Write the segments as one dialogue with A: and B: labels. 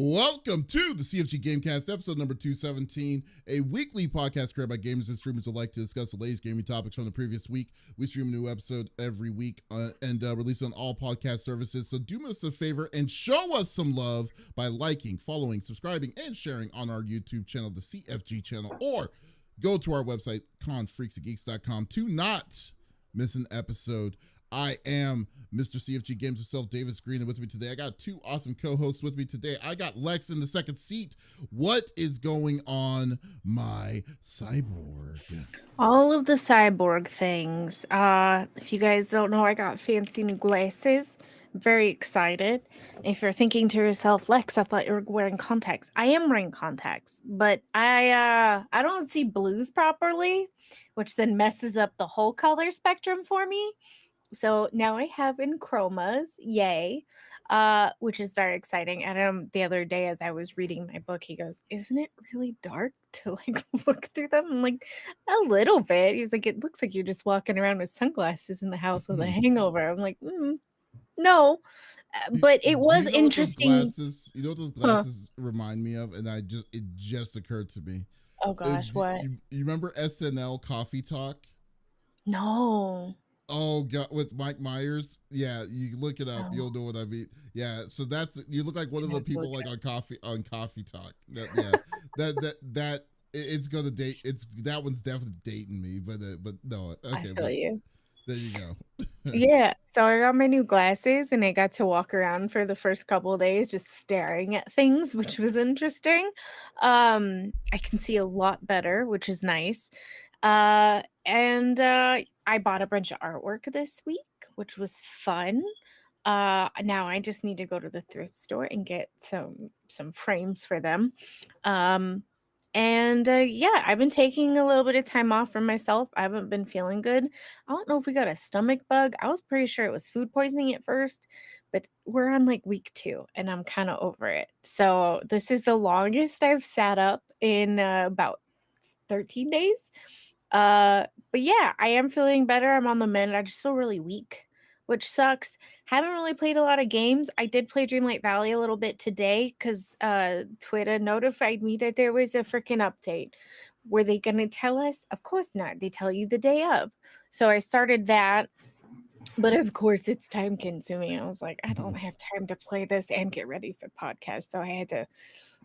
A: Welcome to the CFG Game Cast, episode number 217, a weekly podcast created by gamers and streamers who like to discuss the latest gaming topics from the previous week. We stream a new episode every week and release it on all podcast services. So do us a favor and show us some love by liking, following, subscribing, and sharing on our YouTube channel, the CFG channel, or go to our website, confreaksandgeeks.com, to not miss an episode. I am Mr. CFG Games himself, Davis Green, and with me today, I got two awesome co-hosts with me today. I got Lex in the second seat. What is going on, my cyborg?
B: All of the cyborg things. If you guys don't know, I got fancy new glasses. Very excited. If you're thinking to yourself, Lex, I thought you were wearing contacts. I am wearing contacts, but I don't see blues properly, which then messes up the whole color spectrum for me. So now I have in chromas, yay, which is very exciting. And the other day as I was reading my book, he goes, "Isn't it really dark to like look through them?" I'm like, "A little bit." He's like, "It looks like you're just walking around with sunglasses in the house with a hangover." I'm like, no, but it was interesting.
A: You know what those
B: Huh.
A: glasses remind me of? And it just occurred to me.
B: Oh gosh, what?
A: You remember SNL Coffee Talk?
B: No.
A: Oh God, with Mike Myers. Yeah, you look it up,
B: Oh,
A: you'll know what I mean. Yeah, so you look like one of the people like on Coffee Talk. It's gonna date. That one's definitely dating me, but no,
B: I
A: okay,
B: feel
A: but
B: you.
A: there you go.
B: Yeah, so I got my new glasses and I got to walk around for the first couple of days just staring at things, which was interesting. I can see a lot better, which is nice. And I bought a bunch of artwork this week, which was fun. Now I just need to go to the thrift store and get some frames for them. Um and yeah, I've been taking a little bit of time off for myself. I haven't been feeling good. I don't know if we got a stomach bug. I was pretty sure it was food poisoning at first, but we're on like week 2 and I'm kind of over it. So this is the longest I've sat up in about 13 days. But yeah, I am feeling better. I'm on the mend. I just feel really weak, which sucks. Haven't really played a lot of games. I did play Dreamlight Valley a little bit today because Twitter notified me that there was a freaking update. Were they going to tell us? Of course not. They tell you the day of. So I started that. But of course, it's time consuming. I was like, I don't have time to play this and get ready for podcast. So I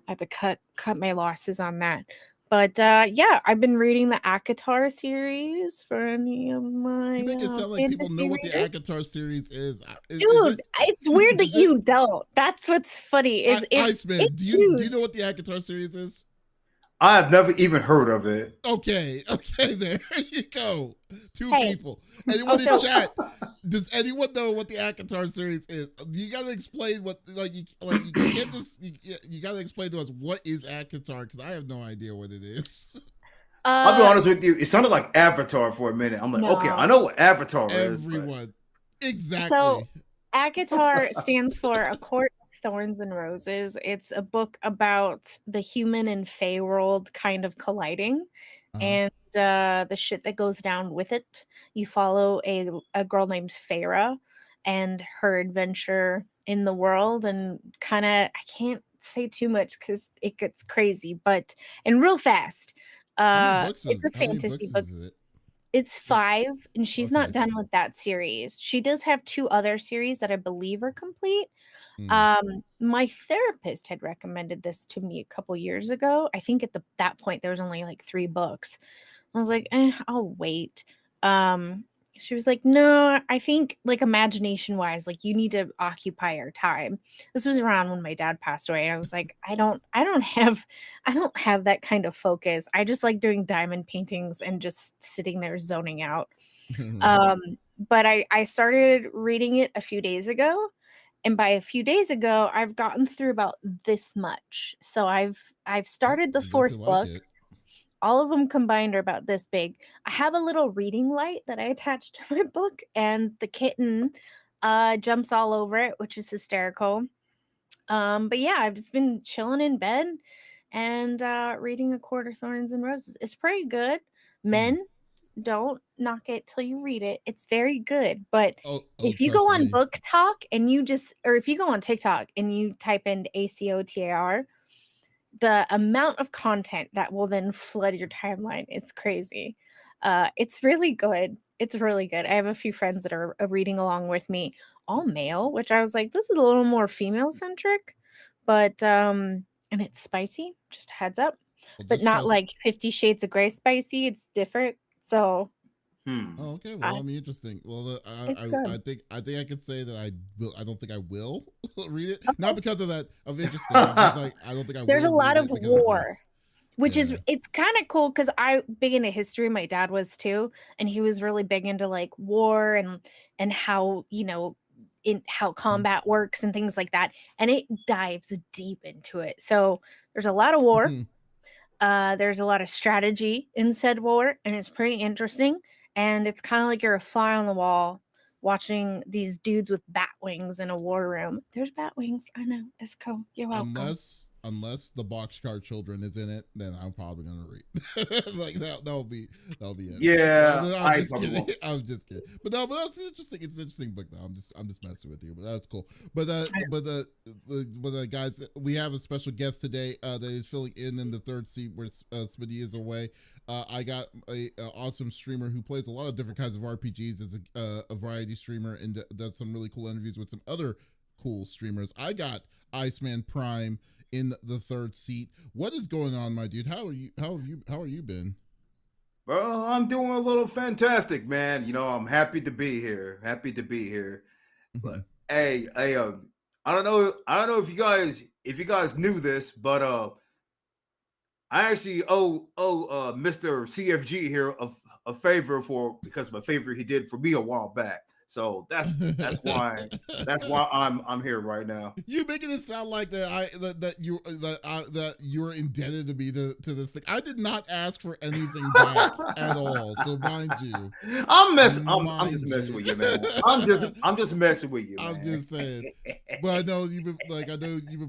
B: had to cut my losses on that. But yeah, I've been reading the ACOTAR series for any of my
A: You make it sound like people know
B: fantasy
A: what the
B: readers.
A: ACOTAR series is. Is
B: Dude,
A: it?
B: it's weird that
A: Does it?
B: you don't. That's what's funny. Is
A: Iceman,
B: it's
A: do you
B: huge.
A: know what the ACOTAR series is?
C: I have never even heard of it.
A: Okay, there you go. Two
B: Hey.
A: people. Anyone in chat? Does anyone know what the ACOTAR series is? You gotta explain what you can't just you gotta explain to us what is ACOTAR because I have no idea what it is.
C: I'll be honest with you. It sounded like Avatar for a minute. I'm like, okay, I know what Avatar is.
A: Everyone, exactly.
B: So ACOTAR stands for A Court of Thorns and Roses. It's a book about the human and fae world kind of colliding, and the shit that goes down with it. You follow a girl named Feyre and her adventure in the world, and kind of I can't say too much because it gets crazy, but and real fast. It's a fantasy book.
A: Is it?
B: It's 5, and she's not
A: Okay.
B: done with that series. She does have 2 other series that I believe are complete. My therapist had recommended this to me a couple years ago. I think at that point there was only like 3 books. I was like, I'll wait. She was like, no, I think like imagination wise, like you need to occupy your time. This was around when my dad passed away. I was like, I don't have that kind of focus. I just like doing diamond paintings and just sitting there zoning out. But I started reading it a few days ago. And by a few days ago, I've gotten through about this much. So I've started the 4th book. All of them combined are about this big. I have a little reading light that I attached to my book, and the kitten jumps all over it, which is hysterical. But yeah, I've just been chilling in bed and reading A Court of Thorns and Roses. It's pretty good. Men, don't knock it till you read it. It's very good. But if you
A: trust
B: go on
A: me.
B: Book Talk and or if you go on TikTok and you type in ACOTAR, the amount of content that will then flood your timeline is crazy. It's really good. It's really good. I have a few friends that are reading along with me, all male, which I was like, this is a little more female centric, but and it's spicy, just a heads up, but not like 50 Shades of Grey spicy. It's different. So
A: Oh, okay. Well, I mean, interesting. Well, I think I could say that I will. I don't think I will read it, not because of that of interesting. I'm just like, I don't think I.
B: There's
A: will
B: a lot
A: read
B: of
A: it
B: war, which is it's kind of cool because I big into history. My dad was too, and he was really big into like war and how in how combat works and things like that. And it dives deep into it. So there's a lot of war. There's a lot of strategy in said war, and it's pretty interesting. And it's kind of like you're a fly on the wall watching these dudes with bat wings in a war room. There's bat wings. I know. It's cool. You're welcome.
A: Unless the Boxcar Children is in it, then I'm probably gonna read. Like that'll be it.
C: Yeah,
A: I'm just kidding. I'm just kidding. But that's interesting. It's an interesting book though. I'm just messing with you, but that's cool. But guys, we have a special guest today that is filling in the third seat where Smitty is away. I got a awesome streamer who plays a lot of different kinds of RPGs as a variety streamer and does some really cool interviews with some other cool streamers. I got Iceman Prime in the third seat. What is going on, my dude? How are you been?
C: Well, I'm doing a little fantastic, man. I'm happy to be here. But hey, I don't know if you guys knew this, but I actually owe Mr. CFG here a favor because of a favor he did for me a while back. So that's why I'm here right now.
A: You making it sound like that you're indebted to me to this thing. I did not ask for anything back at all. So mind you,
C: I'm just messing with you, man. I'm just messing with you.
A: I'm just saying. But I know you've been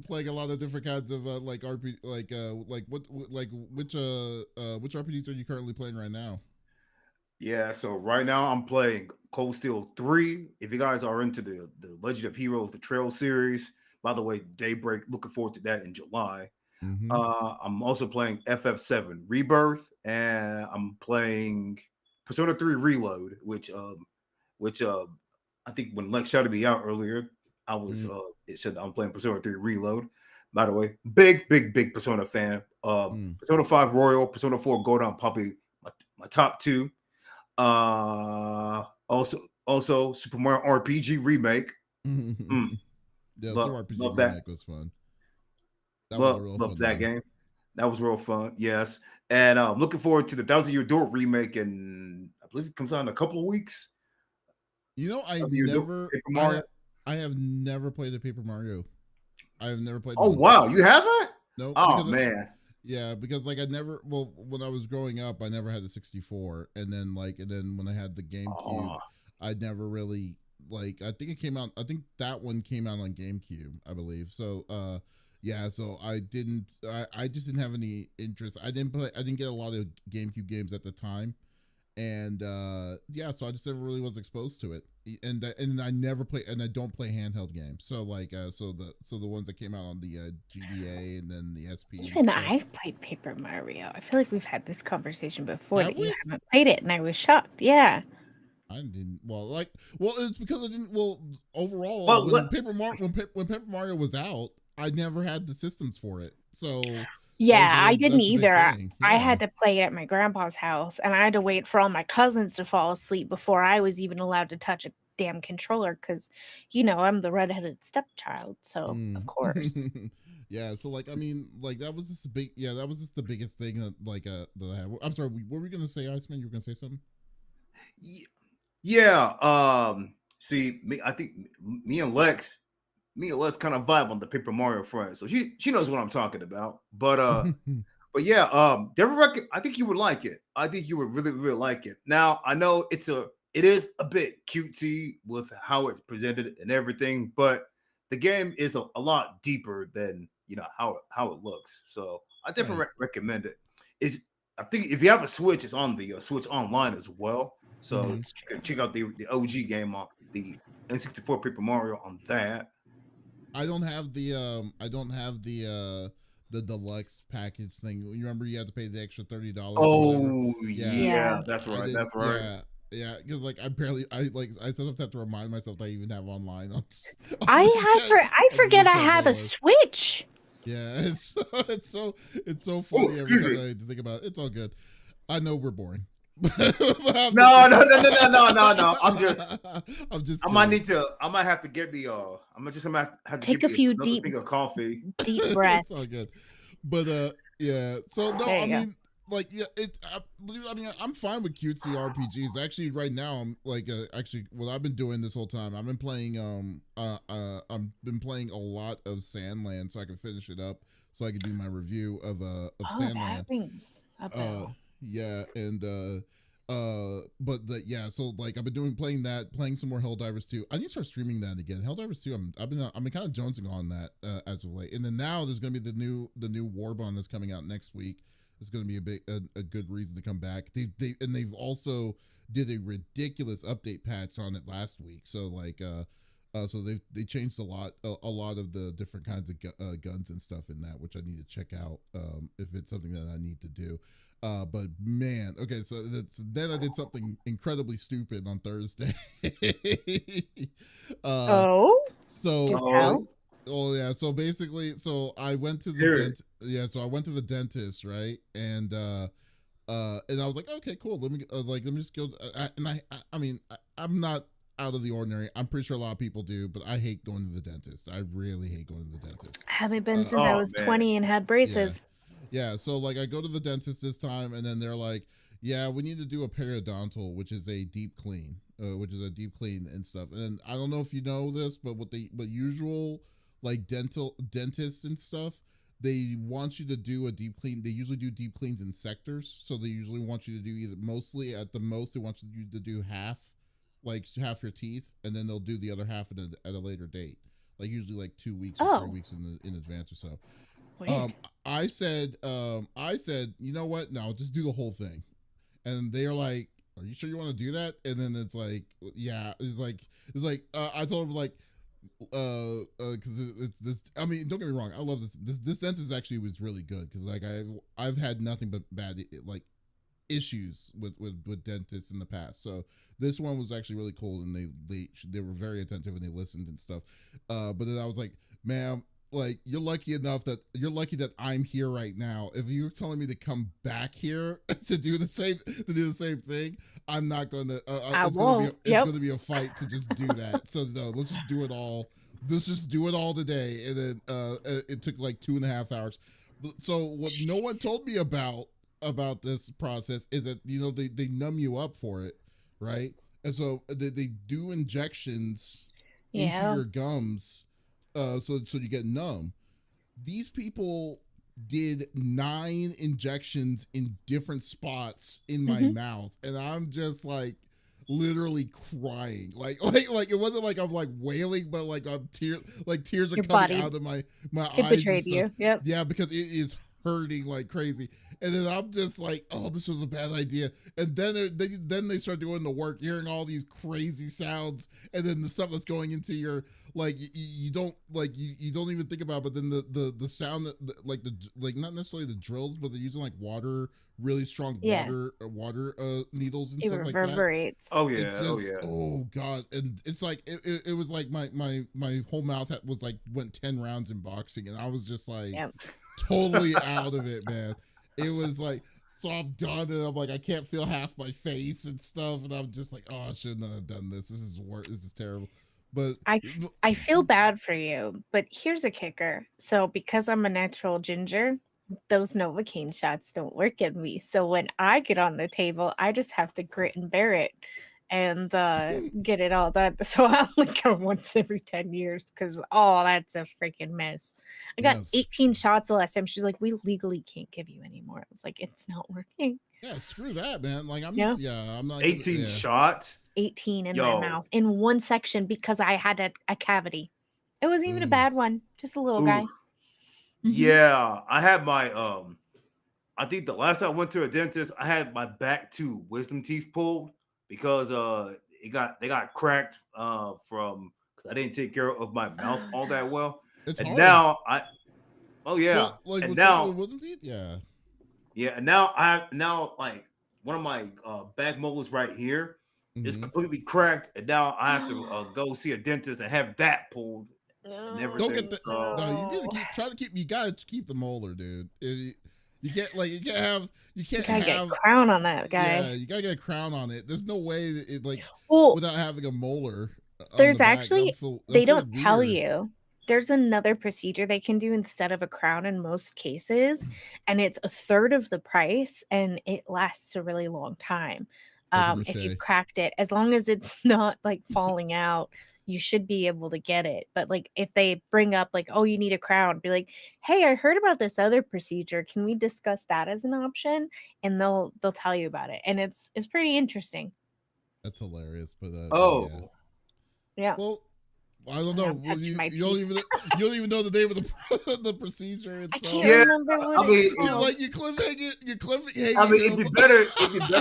A: playing a lot of different kinds of like RPG, which RPGs are you currently playing right now?
C: Yeah, so right now I'm playing Cold Steel 3. If you guys are into the Legend of Heroes, the Trail series, by the way, Daybreak, looking forward to that in July. I'm also playing FF7 Rebirth, and I'm playing Persona 3 Reload, which I think when Lex shouted me out earlier, I'm playing Persona 3 Reload. By the way, big Persona fan. Persona 5 Royal, Persona 4 Golden, probably my top two. Also Super Mario RPG remake.
A: Yeah, Super RPG remake was fun.
C: That was a real fun that game. That was real fun. Yes, and I'm looking forward to the Thousand Year Door remake, and I believe it comes out in a couple of weeks.
A: I have never played a Paper Mario. I have never played.
C: Oh wow, you haven't?
A: No.
C: Oh man.
A: Yeah, because when I was growing up, I never had the 64, and then when I had the GameCube, I never really I think it came out. I think that one came out on GameCube, I believe. So, so I just didn't have any interest. I didn't get a lot of GameCube games at the time, and so I just never really was exposed to it. And I never play, and I don't play handheld games. So the ones that came out on the GBA and then the SP.
B: Even I've played Paper Mario. I feel like we've had this conversation before that you haven't played it, and I was shocked. Yeah.
A: I didn't. It's because I didn't. Well, overall, when Paper Mario was out, I never had the systems for it. So
B: yeah, I didn't either. Yeah. I had to play it at my grandpa's house, and I had to wait for all my cousins to fall asleep before I was even allowed to touch a damn controller because, I'm the redheaded stepchild. So of course.
A: Yeah. So that was just the biggest thing that that I had. I'm sorry. What were we gonna say, Iceman? You were gonna say something?
C: Yeah. See, I think me and Lex kind of vibe on the Paper Mario front, so she knows what I'm talking about. But but yeah, Devil Record, I think you would like it. I think you would really like it. Now I know it is a bit cutesy with how it's presented and everything, but the game is a lot deeper than how it looks. So I definitely recommend it. I think if you have a Switch, it's on the Switch Online as well. So
A: Mhm.
C: you can check out the OG game on the N64 Paper Mario on that.
A: I don't have the deluxe package thing. You remember you had to pay the extra $30 or whatever?
C: Oh
B: Yeah.
C: that's right.
A: didn't.
C: That's right.
A: Yeah, because like I sometimes have to remind myself that I even have online on
B: I forget I have a
A: $10.
B: Switch.
A: Yeah, it's so funny every time
C: excuse me.
A: I think about it. It's all good. I know we're boring.
C: No. I'm just. I might have to get me. I'm gonna have to
B: Take a few deep
C: thing of coffee.
B: Deep
A: It's all
B: breaths.
A: good. But yeah. So no,
B: There
A: I
B: you go.
A: mean, like yeah, I'm fine with cutesy RPGs. Actually, right now I'm like actually what I've been doing this whole time. I've been playing I've been playing a lot of Sandland so I can finish it up so I can do my review of Sandland.
B: That rings a bell.
A: Yeah, and but yeah, so like I've been playing some more Helldivers 2. I need to start streaming that again. Helldivers 2, I've been kind of jonesing on that as of late. And then now there's gonna be the new Warbond that's coming out next week. It's gonna be a good reason to come back. They've also did a ridiculous update patch on it last week. So like so they changed a lot of the different kinds of guns and stuff in that, which I need to check out if it's something that I need to do. But man, okay, so then I did something incredibly stupid on Thursday. So yeah, so basically, so I went to the dentist, right? And I was like, okay, cool. Let me just go. I mean, I'm not out of the ordinary. I'm pretty sure a lot of people do, but I hate going to the dentist. I really hate going to the dentist.
B: I haven't been since I was 20 and had braces.
A: Yeah, so like I go to the dentist this time, and then they're like, "Yeah, we need to do a periodontal, which is a deep clean, and stuff." And I don't know if you know this, but usual like dentists and stuff, they want you to do a deep clean. They usually do deep cleans in sectors, so they usually want you to do either at the most they want you to do half your teeth, and then they'll do the other half at a later date, like usually like 2 weeks or 3 weeks in advance or so.
B: Weird.
A: I said, you know what? No, just do the whole thing. And they're like, are you sure you want to do that? And then it's like, yeah, it's like, I told them like, cause it's this, I mean, don't get me wrong. I love this dentist actually was really good. Cause like I've had nothing but bad, like issues with dentists in the past. So this one was actually really cool. And they were very attentive and they listened and stuff. But then I was like, ma'am, like you're lucky that I'm here right now. If you're telling me to come back here to do the same thing, I'm not going to. It's going to be a fight to just do that. So no, let's just do it all. Let's just do it all today. And then it took like 2.5 hours. So what no one told me about this process is that they numb you up for it, right? And so they do injections into your gums. So you get numb. These people did 9 injections in different spots in my mouth, and I'm just like literally crying. Like it wasn't like I'm like wailing, but like tears are coming out of my eyes.
B: It betrayed you. Yep.
A: Yeah, because it is hurting like crazy. And then I'm just like, oh, this was a bad idea. And then they start doing the work, hearing all these crazy sounds, and then the stuff that's going into your you don't even think about it, but then the sound that not necessarily the drills, but they're using like water, really strong water needles and stuff like that. It
B: reverberates.
C: Oh yeah,
A: it's just, oh god. And it's like it was like my whole mouth went 10 rounds in boxing, and I was just like totally out of it, man. It was like, so I'm done, and I'm like, I can't feel half my face and stuff, and I'm just like, oh, I shouldn't have done this. This is terrible. But
B: I feel bad for you, but here's a kicker. So because I'm a natural ginger, those Novocaine shots don't work in me. So when I get on the table, I just have to grit and bear it and get it all done. So I only go once every 10 years because that's a freaking mess. I got 18 shots the last time. She's like, we legally can't give you any more. I was like, it's not working.
A: Yeah, screw that, man. Like I'm not
C: 18 shots.
B: 18 in my mouth in one section because I had a cavity. It wasn't even a bad one, just a little guy.
C: Yeah, I had my I think the last time I went to a dentist, I had my back two wisdom teeth pulled because they got cracked from because I didn't take care of my mouth all that well.
A: It's
C: And
A: hard.
C: now
A: Well, like
C: and
A: especially
C: now
A: with wisdom teeth, yeah.
C: yeah, and now like one of my back molars right here is
A: Mhm.
C: completely cracked, and now I have to go see a dentist and have that pulled and
A: Don't
C: everything.
A: get the no. You gotta keep. You gotta keep the molar, dude. You can't like you can't have you
B: You
A: can't
B: gotta get a
A: have
B: crown on that guy.
A: yeah. You gotta get a crown on it. There's no way that it like
B: Well,
A: without having a molar. On
B: there's
A: the back.
B: actually
A: that
B: they
A: feels
B: don't tell
A: weird.
B: you. There's another procedure they can do instead of a crown in most cases, and it's a third of the price, and it lasts a really long time. If you've
A: Papier-mâché.
B: cracked it, as long as it's not like falling out, you should be able to get it. But like if they bring up like, oh, you need a crown, be like, hey, I heard about this other procedure. Can we discuss that as an option? And they'll tell you about it, and it's pretty interesting.
A: That's hilarious, but yeah.
C: Oh,
B: Yeah.
A: Well, I don't
B: And
A: know.
B: I'm touching my
A: You don't
B: teeth.
A: you don't even know the name of the procedure
B: I
A: itself.
B: can't
C: Yeah,
B: remember what
C: I mean,
B: it's
A: You're
B: called.
A: like you cliffhang it. You cliffhang.
C: I mean, it'd be better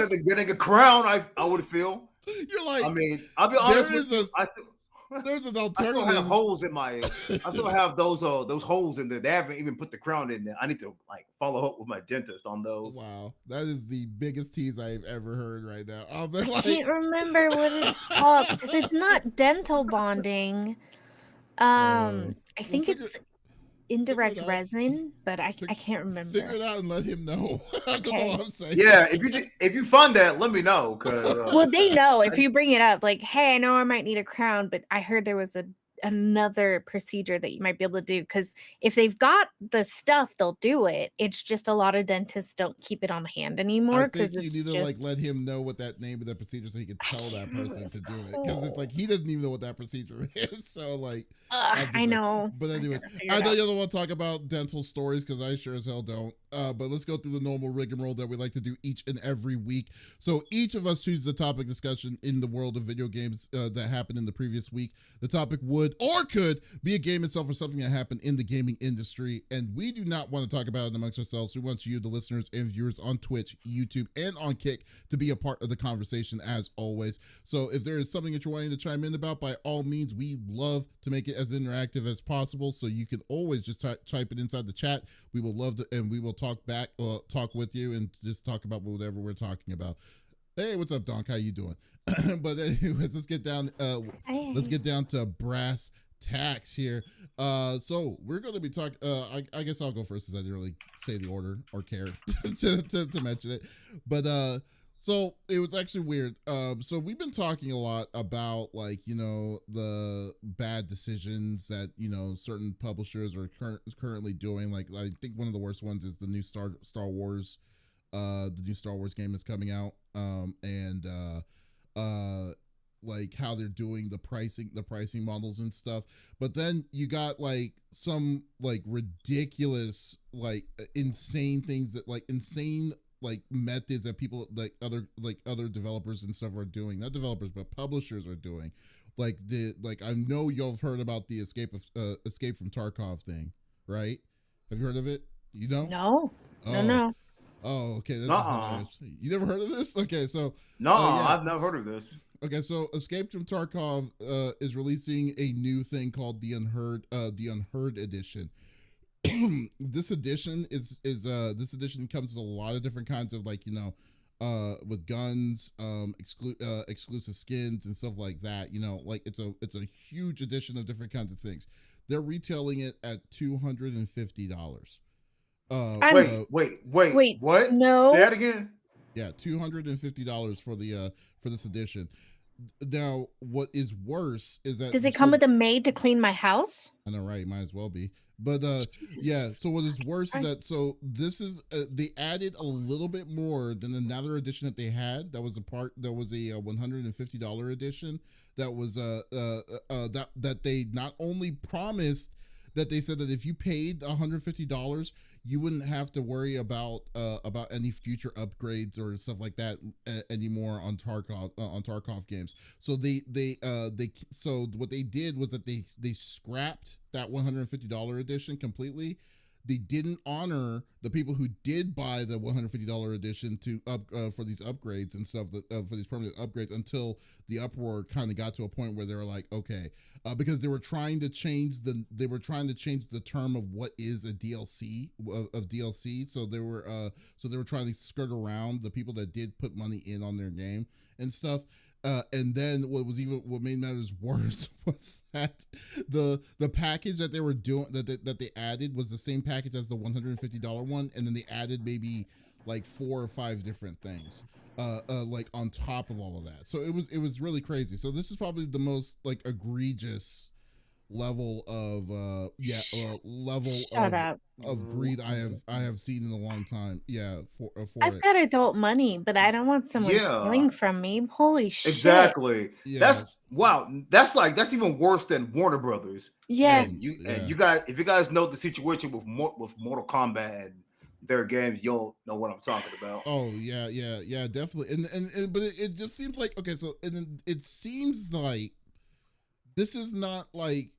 C: than getting a crown. I would feel.
A: You're like
C: I mean, I'll be honest
A: there
C: with
A: is
C: you.
A: there's an
C: I still have
A: alternative.
C: holes in my. I still have those holes in there. They haven't even put the crown in there. I need to like follow up with my dentist on those.
A: Wow, that is the biggest tease I've ever heard right now. I've been
B: I
A: like,
B: can't remember what it's called because it's not dental bonding. I think
A: figure-
B: it's indirect
A: out.
B: resin, but I can't remember.
A: Figure it out and let him know. That's
B: Okay.
A: all I'm saying.
C: Yeah, if you find that, let me know. Cause
B: Well, they know if you bring it up, like, hey, I know I might need a crown, but I heard there was another procedure that you might be able to do. Because if they've got the stuff, they'll do it. It's just a lot of dentists don't keep it on hand anymore
A: I
B: because
A: think you
B: it's
A: need to
B: just
A: like let him know what that name of that procedure so he can tell that
B: can't remember
A: person
B: what
A: to
B: it's
A: do it because it's like he doesn't even know what that procedure is. So like,
B: I know.
A: But anyways, I know you don't want to talk about dental stories because I sure as hell don't. But let's go through the normal rigmarole that we like to do each and every week. So each of us chooses the topic discussion in the world of video games that happened in the previous week. The topic would or could be a game itself or something that happened in the gaming industry, and we do not want to talk about it amongst ourselves. We want you, the listeners and viewers on Twitch, YouTube, and on Kick, to be a part of the conversation as always. So if there is something that you're wanting to chime in about, by all means, we love to make it as interactive as possible. So you can always just type it inside the chat. We will love to, and we will talk with you and just talk about whatever we're talking about. Hey, what's up, Donk? How you doing? But anyways, let's get down to brass tacks here. So we're going to be talking. I guess I'll go first since I didn't really say the order or care to mention it. But so it was actually weird. So we've been talking a lot about like the bad decisions that certain publishers are currently doing. Like I think one of the worst ones is the new Star Wars. The new Star Wars game is coming out. And like how they're doing the pricing models and stuff. But then you got like some like ridiculous like insane things that like insane like methods that people like other developers and stuff are doing. Not developers but publishers are doing. Like I know y'all have heard about the escape from Tarkov thing, right? Have you heard of it?
B: No. No.
A: Oh, okay. That's hilarious. You never heard of this? Okay, so
C: no, I've never heard of this.
A: Okay, so Escape from Tarkov is releasing a new thing called the Unheard Edition. This edition this edition comes with a lot of different kinds of like with guns, exclusive skins and stuff like that. Like it's a huge edition of different kinds of things. They're retailing it at $250.
C: Wait, what?
B: No.
C: Say that again.
A: Yeah, $250 for this edition. Now, what is worse is that
B: does it come with a maid to clean my house?
A: I know, right? Might as well be. But yeah. So what is worse is that this is they added a little bit more than another edition that they had. That was a $150 edition. That was that they not only promised. That they said that if you paid $150, you wouldn't have to worry about any future upgrades or stuff like that anymore on Tarkov games. So so what they did was that they scrapped that $150 edition completely. they didn't honor the people who did buy the $150 edition to for these upgrades and stuff for these permanent upgrades until the uproar kind of got to a point where they were like, okay, because they were trying to change the term of what is a DLC of DLC. So they were trying to skirt around the people that did put money in on their game and stuff. And then what made matters worse was that the package that they were doing that they added was the same package as the $150 one, and then they added maybe like 4 or 5 different things like on top of all of that. So it was really crazy. So this is probably the most like egregious level of of greed I have seen in a long time. Yeah, for
B: I've got adult money, but I don't want someone stealing from me. Holy shit.
C: Exactly.
A: Yeah.
C: That's wow. That's even worse than Warner Brothers.
B: Yeah.
C: And you guys, if you guys know the situation with Mortal Kombat and their games, you'll know what I'm talking about.
A: Oh yeah, definitely. And but it just seems like, okay, so and then it seems like this is not like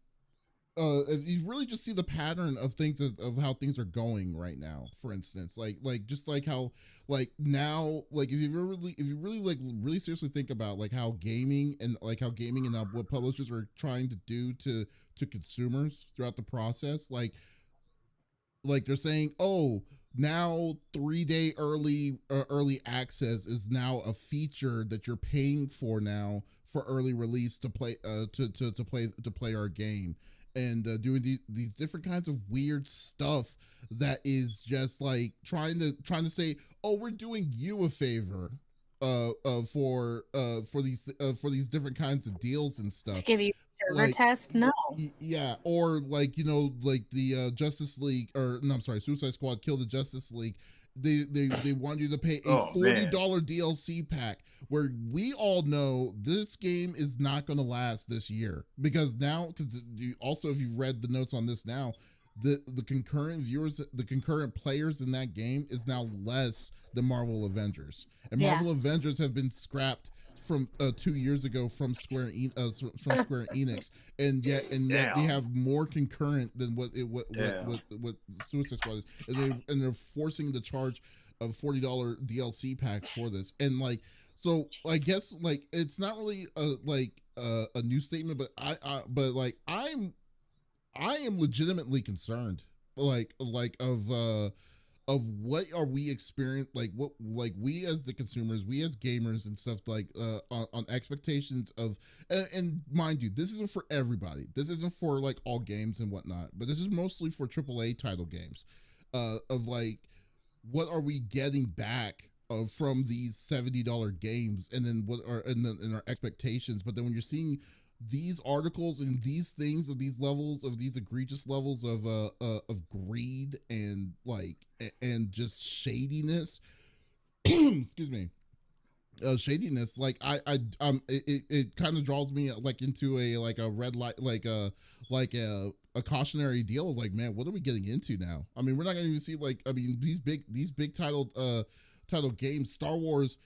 A: you really just see the pattern of things of how things are going right now. For instance, like just like how like now, like if you really like really seriously think about like how gaming and what publishers are trying to do to consumers throughout the process, like they're saying, oh, now 3-day early access is now a feature that you're paying for now for early release to play to play our game. And doing these different kinds of weird stuff that is just like trying to say, oh, we're doing you a favor for these different kinds of deals and stuff.
B: To give you a server test? No.
A: Yeah, or like, you know, like the Justice League, or no, I'm sorry, Suicide Squad Kill the Justice League. They want you to pay a $40 DLC pack, where we all know this game is not going to last this year, because also, if you've read the notes on this now, the concurrent players in that game is now less than Marvel Avengers, and Marvel Avengers have been scrapped from 2 years ago from Square Enix, and yet they have more concurrent than what Suicide Squad is, and they're forcing the charge of $40 DLC packs for this. And like, so I guess like it's not really a new statement, but I am legitimately concerned of what are we experiencing, like what, like we as the consumers, we as gamers and stuff, like on expectations of, and mind you, this isn't for everybody, this isn't for like all games and whatnot, but this is mostly for AAA title games, of like, what are we getting back from these $70 games, and then what are in our expectations. But then when you're seeing these articles and these things of these levels, of these egregious levels of greed and like and just shadiness, excuse me, shadiness, like it kind of draws me like into a red light, like a cautionary deal of like, man, what are we getting into now? I mean, we're not gonna even see, like, I mean, these big titled games, Star Wars,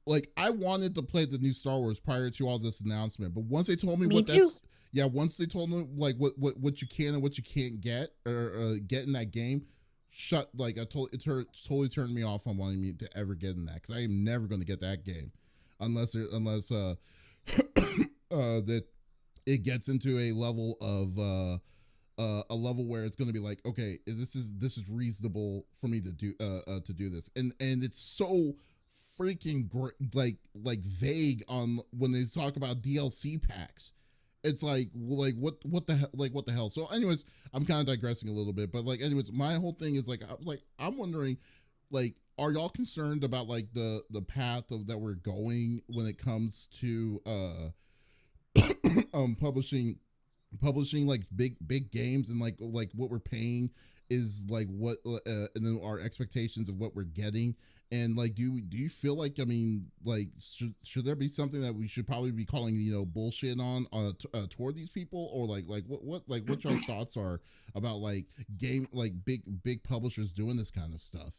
A: like I wanted to play the new Star Wars prior to all this announcement, but once they told me once they told me like what you can and what you can't get or get in that game, it totally turned me off on wanting me to ever get in that, because I am never going to get that game unless that it gets into a level of where it's going to be like, okay, this is reasonable for me to do this, and it's so freaking like vague on when they talk about DLC packs. It's like what the hell. So anyways, I'm kind of digressing a little bit, but like anyways, my whole thing is like I'm wondering, like, are y'all concerned about like the path that we're going when it comes to publishing like big games, and like what we're paying is like what and then our expectations of what we're getting, and like do you feel like, I mean, like should there be something that we should probably be calling, you know, bullshit on toward these people, or like what y'all's thoughts are about like big publishers doing this kind of stuff?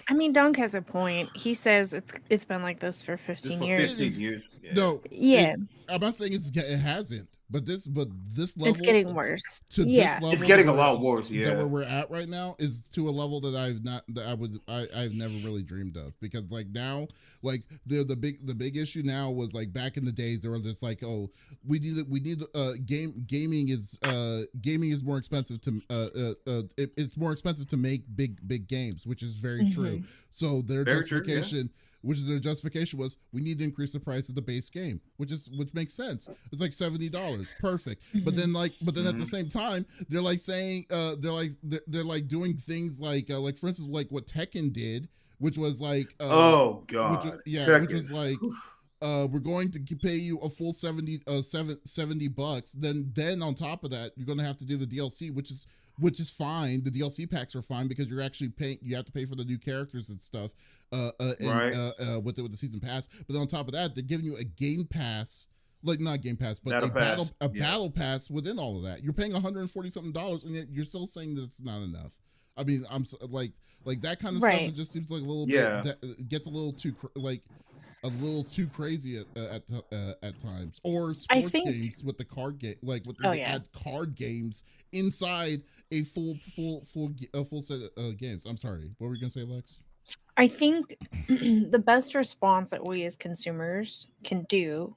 B: I mean, Dunk has a point. He says it's been like this for 15 years.
C: 15 years.
A: No,
B: Yeah.
A: I'm not saying it hasn't, but this level,
B: It's getting worse.
A: This level,
C: it's getting a lot worse. Yeah,
A: that where we're at right now is to a level that I've never really dreamed of, because like now, like the big issue now was like back in the days they were just like, oh, we need gaming is more expensive to it's more expensive to make big games, which is very true. So their justification. Which is their justification was, we need to increase the price of the base game, which makes sense. It's like $70, perfect. But then at the same time, they're like saying they're like doing things like for instance like what Tekken did, which was like
C: oh god,
A: which was like we're going to pay you a full $70. Then on top of that, you're going to have to do the DLC, which is fine. The DLC packs are fine because you're actually paying. You have to pay for the new characters and stuff, with the season pass. But then on top of that, they're giving you a game pass, like not game pass, but battle pass within all of that. You're paying $140 something, and yet you're still saying that it's not enough. I mean, I'm like that kind of stuff. It just seems like a little bit. That gets a little too crazy at times. Or sports games with the card game, like they add card games inside a full set of games. I'm sorry, what were you gonna say, Lex?
B: I think the best response that we as consumers can do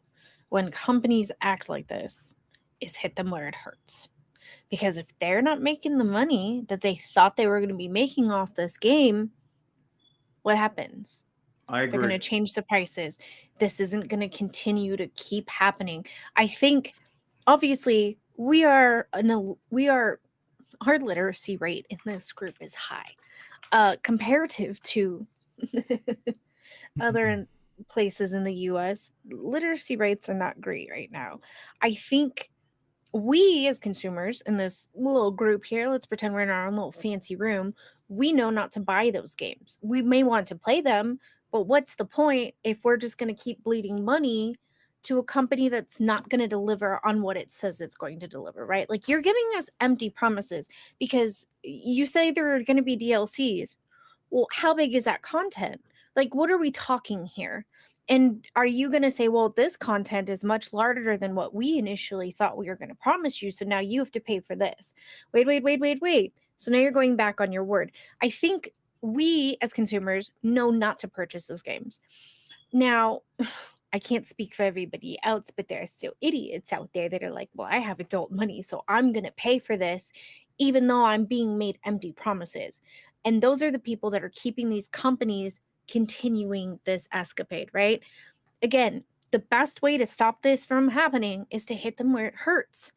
B: when companies act like this is hit them where it hurts. Because if they're not making the money that they thought they were going to be making off this game, what happens?
C: I agree.
B: They're going to change the prices. This isn't going to continue to keep happening. I think, obviously, our literacy rate in this group is high. Comparative to other places in the US, literacy rates are not great right now. I think we as consumers in this little group here, let's pretend we're in our own little fancy room, we know not to buy those games. We may want to play them, but what's the point if we're just going to keep bleeding money to a company that's not going to deliver on what it says it's going to deliver, right? Like, you're giving us empty promises because you say there are going to be DLCs. Well, how big is that content? Like, what are we talking here? And are you going to say, well, this content is much larger than what we initially thought we were going to promise you, so now you have to pay for this. Wait. So now you're going back on your word. I think we as consumers know not to purchase those games. Now, I can't speak for everybody else, but there are still idiots out there that are like, well, I have adult money, so I'm going to pay for this, even though I'm being made empty promises. And those are the people that are keeping these companies continuing this escapade, right? Again, the best way to stop this from happening is to hit them where it hurts.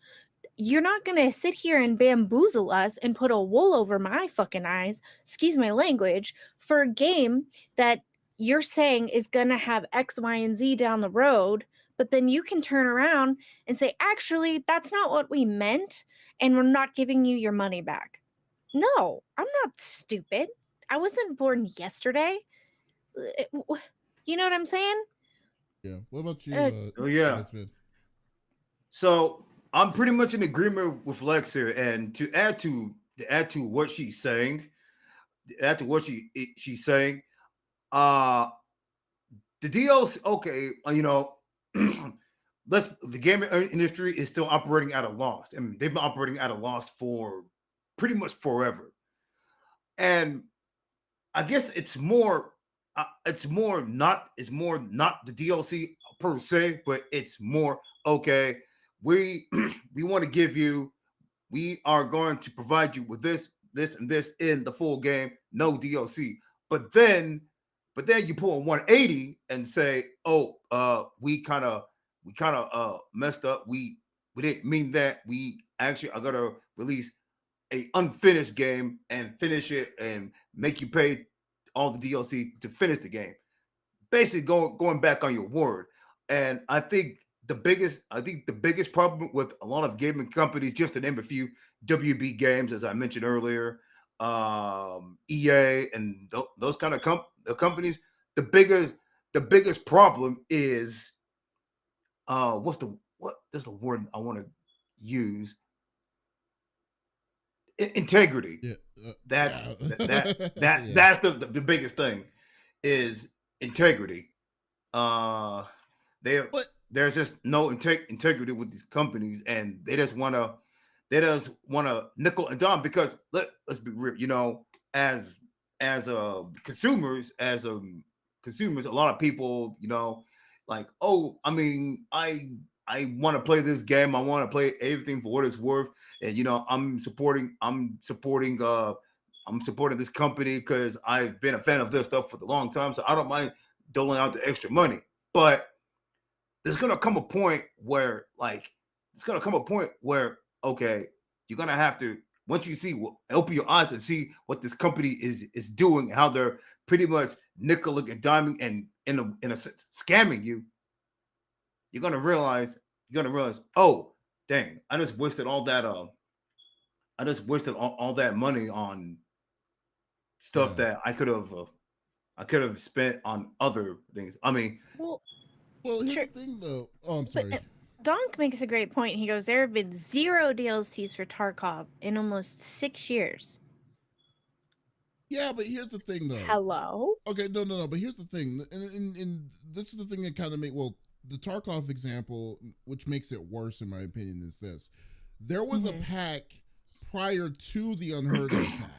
B: You're not going to sit here and bamboozle us and put a wool over my fucking eyes, excuse my language, for a game that you're saying is going to have X, Y, and Z down the road, but then you can turn around and say, actually, that's not what we meant, and we're not giving you your money back. No, I'm not stupid. I wasn't born yesterday. You know what I'm saying?
A: Yeah. What about you?
C: So I'm pretty much in agreement with Lex here, and to add to what she's saying, she's saying, the DLC, okay, the gaming industry is still operating at a loss. I mean, they've been operating at a loss for pretty much forever. And I guess it's more not the DLC per se, but it's more, okay, we want to give you, we are going to provide you with this, and this in the full game, no DLC. But then you pull a 180 and say, oh, we kind of messed up. We didn't mean that. We actually are gonna release a unfinished game and finish it and make you pay all the DLC to finish the game. Basically going back on your word. And I think the biggest problem with a lot of gaming companies, just to name a few, WB Games, as I mentioned earlier, EA, and those kind of companies, the biggest problem is what is the word I want to use? Integrity.
A: Yeah,
C: that's the biggest thing is integrity. there's just no integrity with these companies, and they just want to nickel and dime because let's be real, as consumers, consumers, a lot of people, like, oh, I mean, I want to play this game. I want to play everything for what it's worth, and I'm supporting this company because I've been a fan of their stuff for the long time, so I don't mind doling out the extra money. But there's gonna come a point where, okay, you're gonna have to, once you open your eyes and see what this company is doing, how they're pretty much nickeling and diming and in a sense scamming you. You're gonna realize, oh dang, I just wasted all that money on stuff that I could have spent on other things. I mean,
A: well, here's the thing, though. Oh, I'm sorry.
B: Donk makes a great point. He goes, there have been 0 DLCs for Tarkov in almost 6 years.
A: Yeah, but here's the thing, though.
B: Hello?
A: Okay, no. But here's the thing, and this is the thing that kind of the Tarkov example, which makes it worse in my opinion, is this: there was a pack prior to the Unheard of pack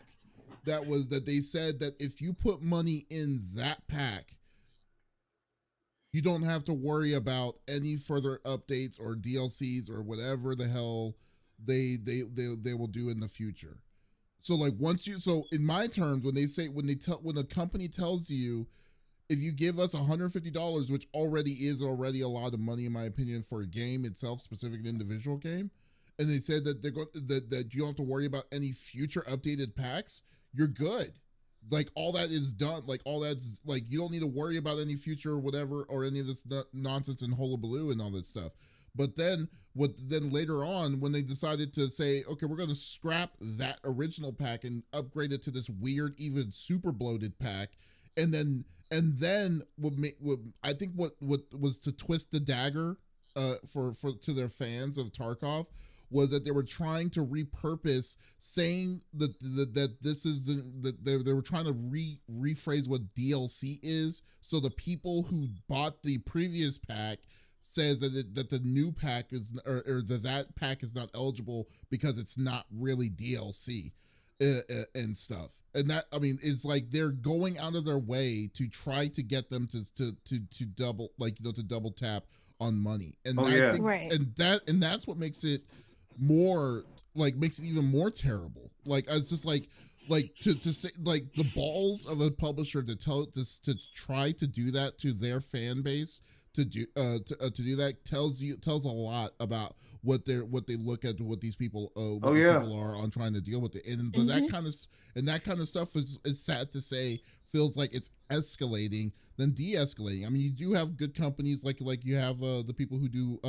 A: that they said that if you put money in that pack, you don't have to worry about any further updates or DLCs or whatever the hell they will do in the future. So like so in my terms, when the company tells you, if you give us $150, which already is a lot of money in my opinion for a game itself, specific an individual game, and they said that that you don't have to worry about any future updated packs, you're good. Like all that is done. Like all that's like, you don't need to worry about any future whatever or any of this nonsense and hullabaloo and all that stuff. But then later on, when they decided to say, okay, we're going to scrap that original pack and upgrade it to this weird, even super bloated pack, and then what I think what was to twist the dagger for to their fans of Tarkov was that they were trying to repurpose, saying that this is that they were trying to rephrase what DLC is. So the people who bought the previous pack says that the new pack is or that pack is not eligible because it's not really DLC and stuff. And that, I mean, it's like they're going out of their way to try to get them to double, like, to double tap on money. And
B: right.
A: And that's what makes it more, like, makes it even more terrible. Like, it's just like to say, like, the balls of a publisher to try to do that to their fan base, to do that tells a lot about what they look at, what these people people are on trying to deal with it, and that kind of stuff is sad to say feels like it's escalating than de-escalating. I mean, you do have good companies like you have the people who do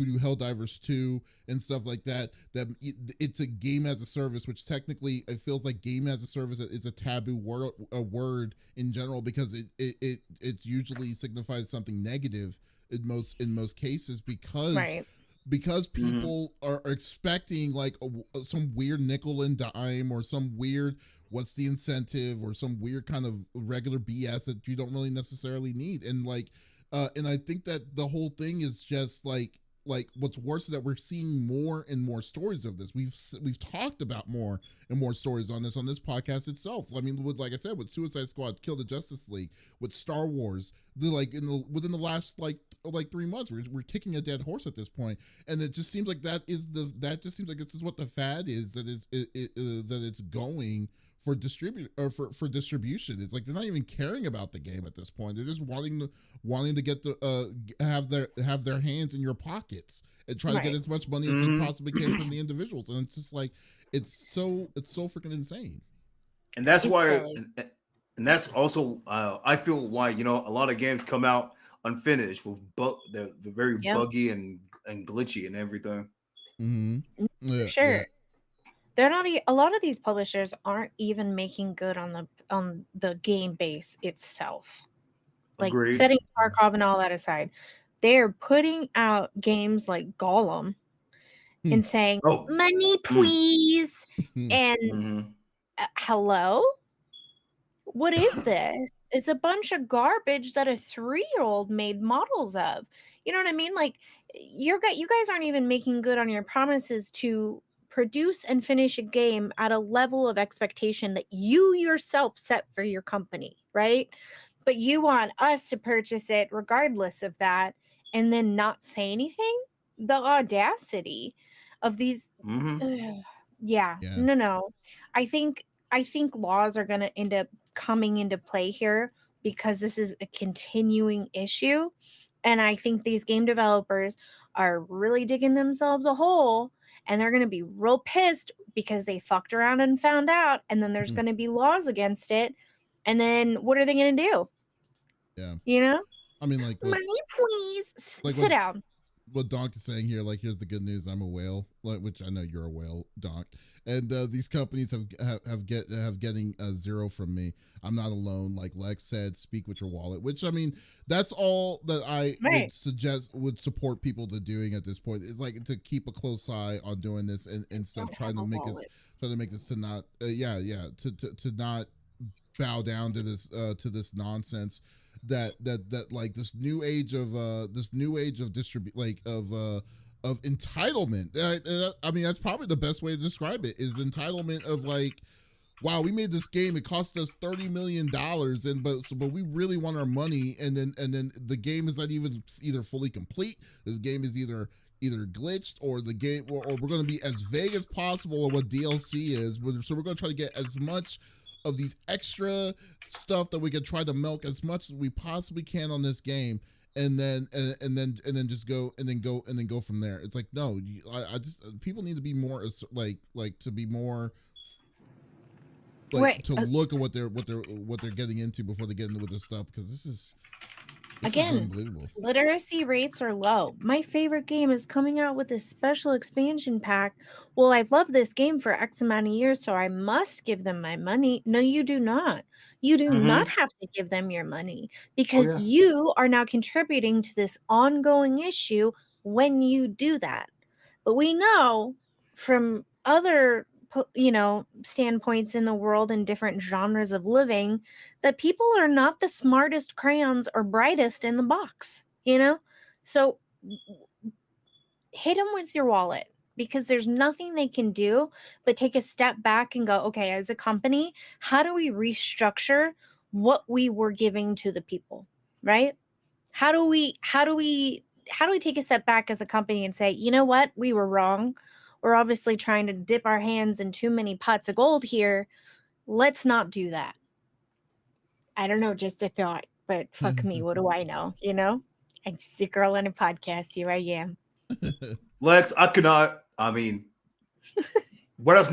A: Helldivers 2 and stuff like that. That it's a game as a service, which technically it feels like game as a service is a taboo word in general, because it usually signifies something negative in most cases, because
B: right.
A: because people are expecting like some weird nickel and dime or some weird what's the incentive or some weird kind of regular BS that you don't really necessarily need. And and I think that the whole thing is just like what's worse is that we're seeing more and more stories of this. We've talked about more and more stories on this podcast itself. I mean, like I said, with Suicide Squad, Kill the Justice League, with Star Wars, within the last like 3 months, we're kicking a dead horse at this point, and it just seems like this is what the fad is, that it's going for distribution. It's like they're not even caring about the game at this point. They're just wanting to get have their hands in your pockets and try to get as much money as they possibly can from the individuals. And it's just like it's so freaking insane.
C: And that's why, and that's also I feel why a lot of games come out unfinished with they're very buggy and glitchy and everything.
A: Mm-hmm. Yeah,
B: sure.
A: Yeah.
B: They're not. A lot of these publishers aren't even making good on the game base itself. Like,
C: Agreed.
B: setting Tarkov and all that aside, they're putting out games like Gollum and saying, "Money, please," and hello, what is this? it's a bunch of garbage that a 3-year-old made models of. You know what I mean? Like you guys aren't even making good on your promises to produce and finish a game at a level of expectation that you yourself set for your company, right? But you want us to purchase it regardless of that and then not say anything? The audacity of these. Yeah,
A: Yeah.
B: no. I think laws are going to end up coming into play here because this is a continuing issue, and I think these game developers are really digging themselves a hole, and they're going to be real pissed because they fucked around and found out, and then there's going to be laws against it, and then what are they going to do?
A: Yeah.
B: You know?
A: I mean, like, what,
B: Money, please.
A: like
B: Sit down.
A: what Donk is saying here, like, here's the good news: I'm a whale, like, which I know you're a whale, Donk. And these companies have getting a zero from me. I'm not alone. Like Lex said, speak with your wallet. Which, I mean, that's all that I would support people to doing at this point. It's like to keep a close eye on doing this and stuff, trying to make this to not to not bow down to this nonsense that like this new age of entitlement. I mean, that's probably the best way to describe it, is entitlement of like, wow, we made this game, it cost us $30 million, but we really want our money, and then the game is not even either fully complete. This game is either glitched, or the game, or we're going to be as vague as possible of what DLC is. So we're going to try to get as much of these extra stuff that we can try to milk as much as we possibly can on this game, and then just go from there. It's like, no, I just, people need to be more like to be more like to look at what they're getting into before they get into with this stuff, because this is unbelievable.
B: Literacy rates are low. My favorite game is coming out with this special expansion pack. Well, I've loved this game for X amount of years, so I must give them my money. No, you do not. You do not have to give them your money, because you are now contributing to this ongoing issue when you do that. But we know from other standpoints in the world and different genres of living that people are not the smartest crayons or brightest in the box, so hit them with your wallet, because there's nothing they can do but take a step back and go, okay, as a company, how do we restructure what we were giving to the people, right? How do we take a step back as a company and say, you know what, we were wrong. We're obviously trying to dip our hands in too many pots of gold here. Let's not do that. I don't know, just a thought, but fuck me. What do I know? I'm just a girl on a podcast. Here I am.
C: Lex, I could not. I mean, what else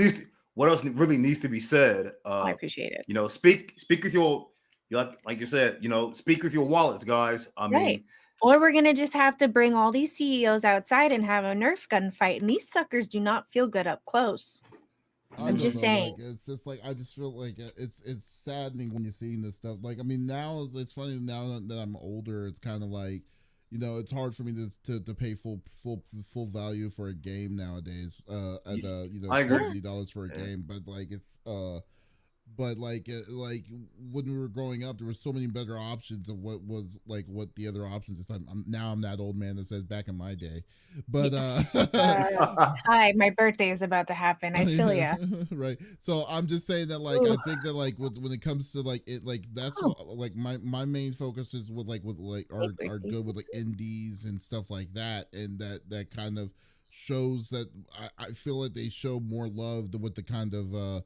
C: really needs to be said?
B: I appreciate it.
C: Speak with your, like you said, speak with your wallets, guys. I mean,
B: or we're going to just have to bring all these CEOs outside and have a Nerf gun fight. And these suckers do not feel good up close. I'm just saying.
A: Like, it's just like, I just feel like it's saddening when you're seeing this stuff. Like, I mean, now it's funny, now that I'm older, it's kind of like, it's hard for me to pay full value for a game nowadays. At $70 for a game, but like like when we were growing up, there were so many better options of what the other options is. I'm that old man that says back in my day, but
B: hi, my birthday is about to happen. I feel ya.
A: Right. So I'm just saying that, like, I think that, like, when it comes to like it, like that's what, like my main focus is with are good with like indies and stuff like that, and that kind of shows that I feel like they show more love with the kind of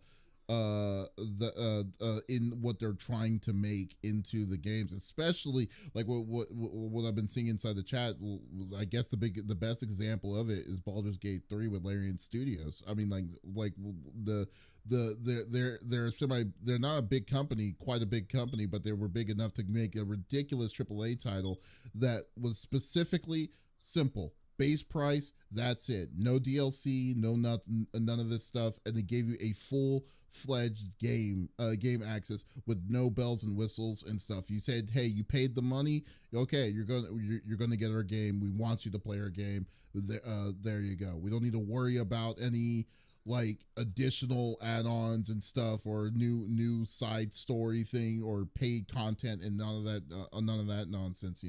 A: in what they're trying to make into the games, especially like what I've been seeing inside the chat. I guess the best example of it is Baldur's Gate 3 with Larian Studios. I mean, they're not a big company, quite a big company, but they were big enough to make a ridiculous AAA title that was specifically simple. Base price, that's it. No DLC, no nothing, none of this stuff, and they gave you a full-fledged game access with no bells and whistles and stuff. You said, hey, you paid the money, okay, you're gonna get our game. We want you to play our game. There you go. We don't need to worry about any like additional add-ons and stuff, or new side story thing, or paid content, and none of that nonsense,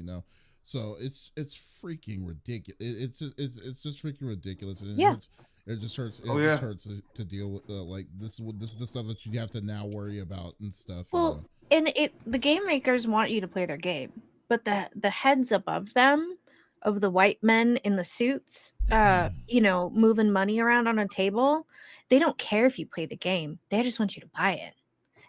A: So it's freaking ridiculous. It's just freaking ridiculous, and
B: Yeah.
A: it just hurts.
C: Oh,
A: It
C: yeah.
A: just hurts to deal with. Like this is the stuff that you have to now worry about and stuff.
B: Well, and the game makers want you to play their game, but the heads above them, of the white men in the suits, moving money around on a table, they don't care if you play the game. They just want you to buy it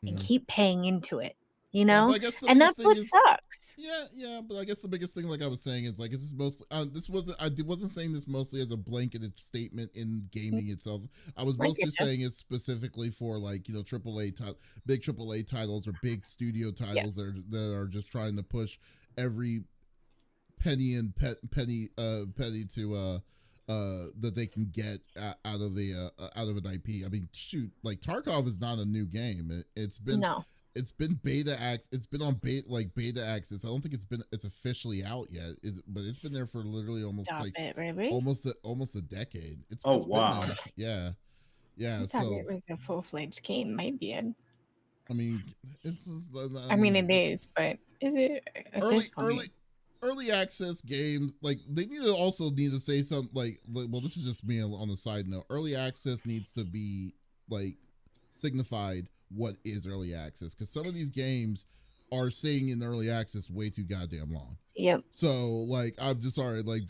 B: and keep paying into it.
A: Yeah, but I guess the
B: And
A: biggest
B: that's
A: thing
B: what
A: is
B: sucks.
A: yeah, but I guess the biggest thing, like I was saying, is like this is mostly I wasn't saying this mostly as a blanketed statement in gaming itself. I was mostly saying it specifically for like big AAA titles or big studio titles that are just trying to push every penny and penny to that they can get out of an IP. I mean, shoot, like Tarkov is not a new game. It's been beta access. It's been on beta access. I don't think it's officially out yet. But it's been there for literally almost almost a decade.
C: Wow.
A: Been there. Yeah.
B: I thought it was a full-fledged game. Might be it.
A: I mean, it's.
B: I mean, it is, but is it
A: early access games, like they need to say something like, well, this is just me on the side note. Early access needs to be like signified what is early access, because some of these games are staying in early access way too goddamn long.
B: Yep.
A: So like, I'm just sorry, like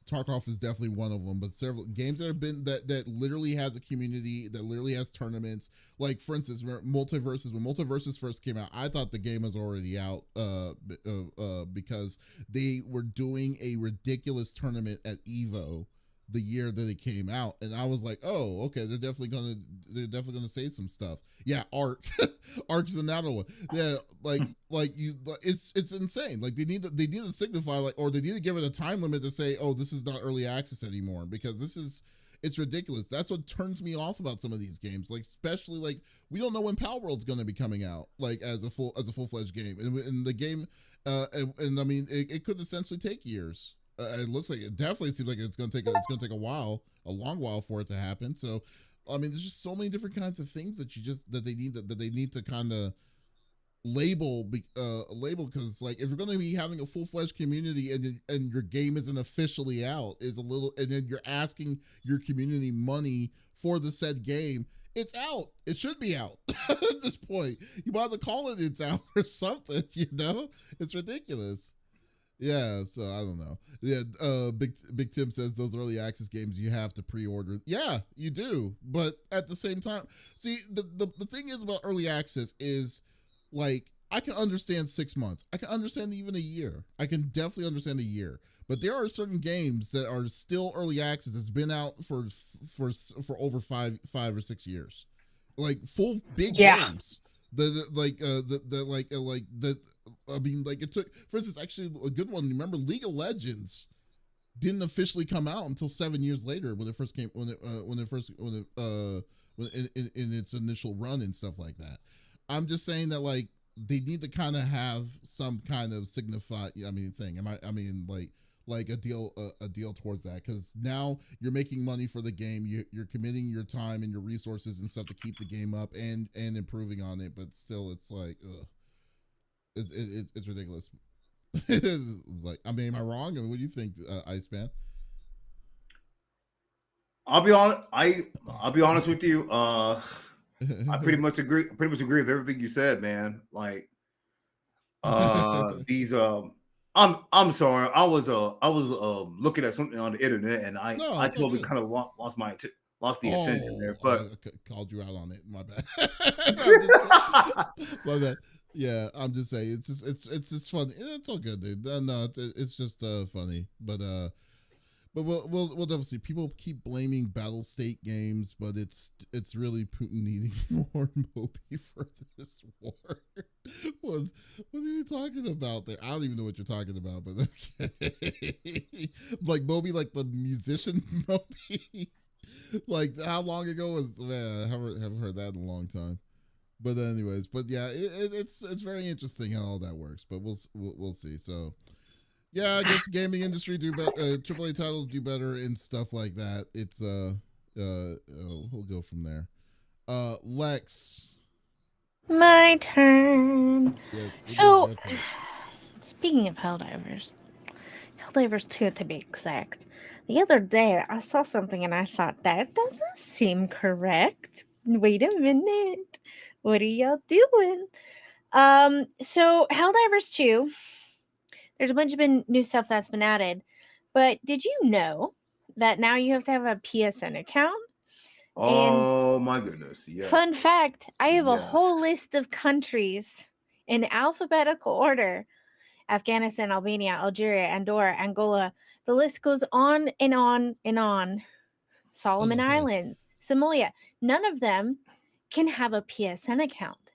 A: Tarkov is definitely one of them, but several games that have been that literally has a community, that literally has tournaments. Like for instance, Multiverses. When Multiverses first came out, I thought the game was already out because they were doing a ridiculous tournament at Evo the year that it came out, and I was like, oh, okay, they're definitely gonna say some stuff. Yeah, Ark's another one. Yeah, it's insane. Like they need to signify, like, or they need to give it a time limit to say, oh, this is not early access anymore, because it's ridiculous. That's what turns me off about some of these games. Like, especially like, we don't know when Pal World's gonna be coming out, like as a full-fledged game, and the game, and I mean, it could essentially take years. It looks like, it definitely seems like it's going to take a long while for it to happen. So, I mean, there's just so many different kinds of things that they need to kind of label, because like, if you're going to be having a full-fledged community and your game isn't officially out, and then you're asking your community money for the said game, it's out. It should be out at this point. You might as well call it it's out or something. It's ridiculous. Yeah, so I don't know. Yeah, Big Tim says those early access games you have to pre-order. Yeah, you do. But at the same time, see, the thing is about early access is, like, I can understand 6 months. I can understand even a year. I can definitely understand a year. But there are certain games that are still early access that's been out for over 5 or 6 years. Like full big games. I mean, like, it took, for instance, actually a good one. Remember, League of Legends didn't officially come out until 7 years later when it first came, in its initial run and stuff like that. I'm just saying that, like, they need to kind of have some kind of signified, thing. Like a deal towards that, because now you're making money for the game. You're committing your time and your resources and stuff to keep the game up and improving on it. But still, it's like, ugh. It's ridiculous. Like, I mean, am I wrong? I mean, what do you think, Iceman?
C: I'll be honest with you. I pretty much agree with everything you said, man. Like, these I'm sorry. I was looking at something on the internet, and I totally kind of lost the attention there. But
A: I called you out on it. My bad. My bad. Yeah, I'm just saying, it's just funny. It's all good, dude. No, it's just funny. But we'll definitely see. People keep blaming battle state games, but it's really Putin needing more Moby for this war. What are you talking about there? I don't even know what you're talking about, but okay. Like Moby, like the musician Moby. Like, how long ago was, man? I haven't heard that in a long time. But anyways, yeah, it's very interesting how all that works. But we'll see. So Yeah, I guess the gaming industry do better. AAA titles do better in stuff like that. It's we'll go from there. Lex.
B: My turn.
A: Yes, it is
B: So,
A: your turn.
B: speaking of Helldivers 2 to be exact, the other day I saw something and I thought, that doesn't seem correct. Wait a minute. What are y'all doing? So Helldivers 2, there's a bunch of new stuff that's been added, but did you know that now you have to have a PSN account? And
C: Oh my goodness. Yes.
B: fun fact, I have a
C: Yes.
B: whole list of countries in alphabetical order: Afghanistan, Albania, Algeria, Andorra, Angola. The list goes on and on and on. Solomon
A: Okay.
B: Islands, Somalia. None of them can have a PSN account.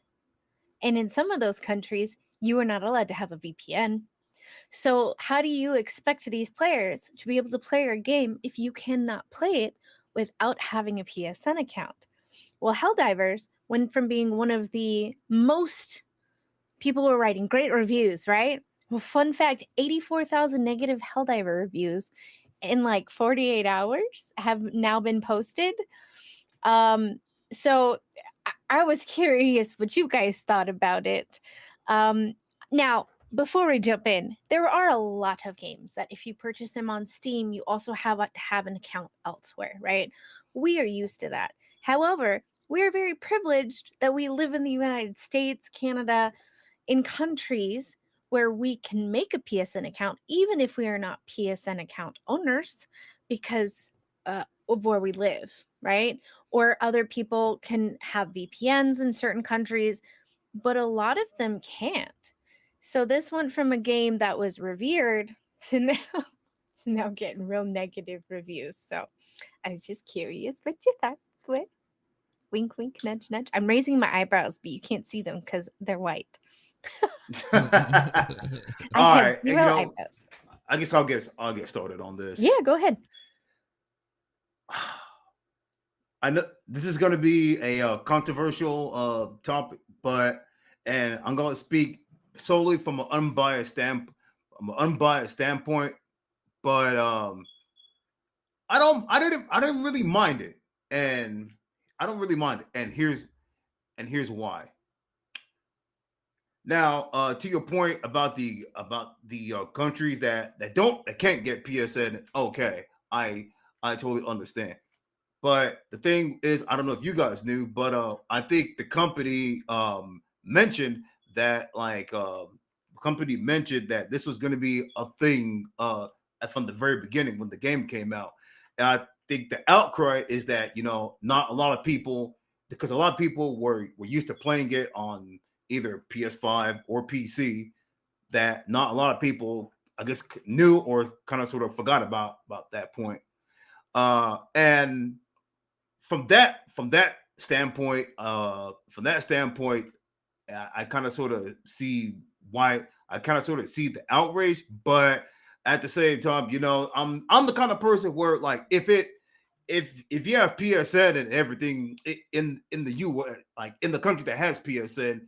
B: And in some of those countries, you are not allowed to have a VPN. So, how do you expect these players to be able to play your game if you cannot play it without having a PSN account? Well, Helldivers went from being one of the most people were writing great reviews, right? Well, fun fact, 84,000 negative Helldiver reviews in like 48 hours have now been posted. So I was curious what you guys thought about it. Now, before we jump in, there are a lot of games that if you purchase them on Steam, you also have to have an account elsewhere, right? We are used to that. However, we are very privileged that we live in the United States, Canada, in countries where we can make a PSN account, even if we are not PSN account owners, because of where we live, right? Or other people can have VPNs in certain countries, but a lot of them can't. So this went from a game that was revered to now, to now getting real negative reviews. So I was just curious what your thoughts were. Wink, wink, nudge, nudge. I'm raising my eyebrows, but you can't see them because they're white.
C: All
B: I have
C: right.
B: zero eyebrows.
C: I guess I'll get started on this.
B: Yeah, go ahead.
C: I know this is going to be a controversial topic, and I'm going to speak solely from an unbiased standpoint. But I didn't really mind it, and I don't really mind it, and here's why. Now, to your point about the countries that can't get PSN, okay, I totally understand. But the thing is, I don't know if you guys knew, but I think the company mentioned that this was going to be a thing from the very beginning when the game came out. And I think the outcry is that not a lot of people, because a lot of people were used to playing it on either PS5 or PC, that not a lot of people, I guess, knew or kind of sort of forgot about that point. And from that standpoint, I kind of sort of see why. I kind of sort of see the outrage, but at the same time, I'm the kind of person where, like, if you have PSN and everything in the US, like in the country that has PSN,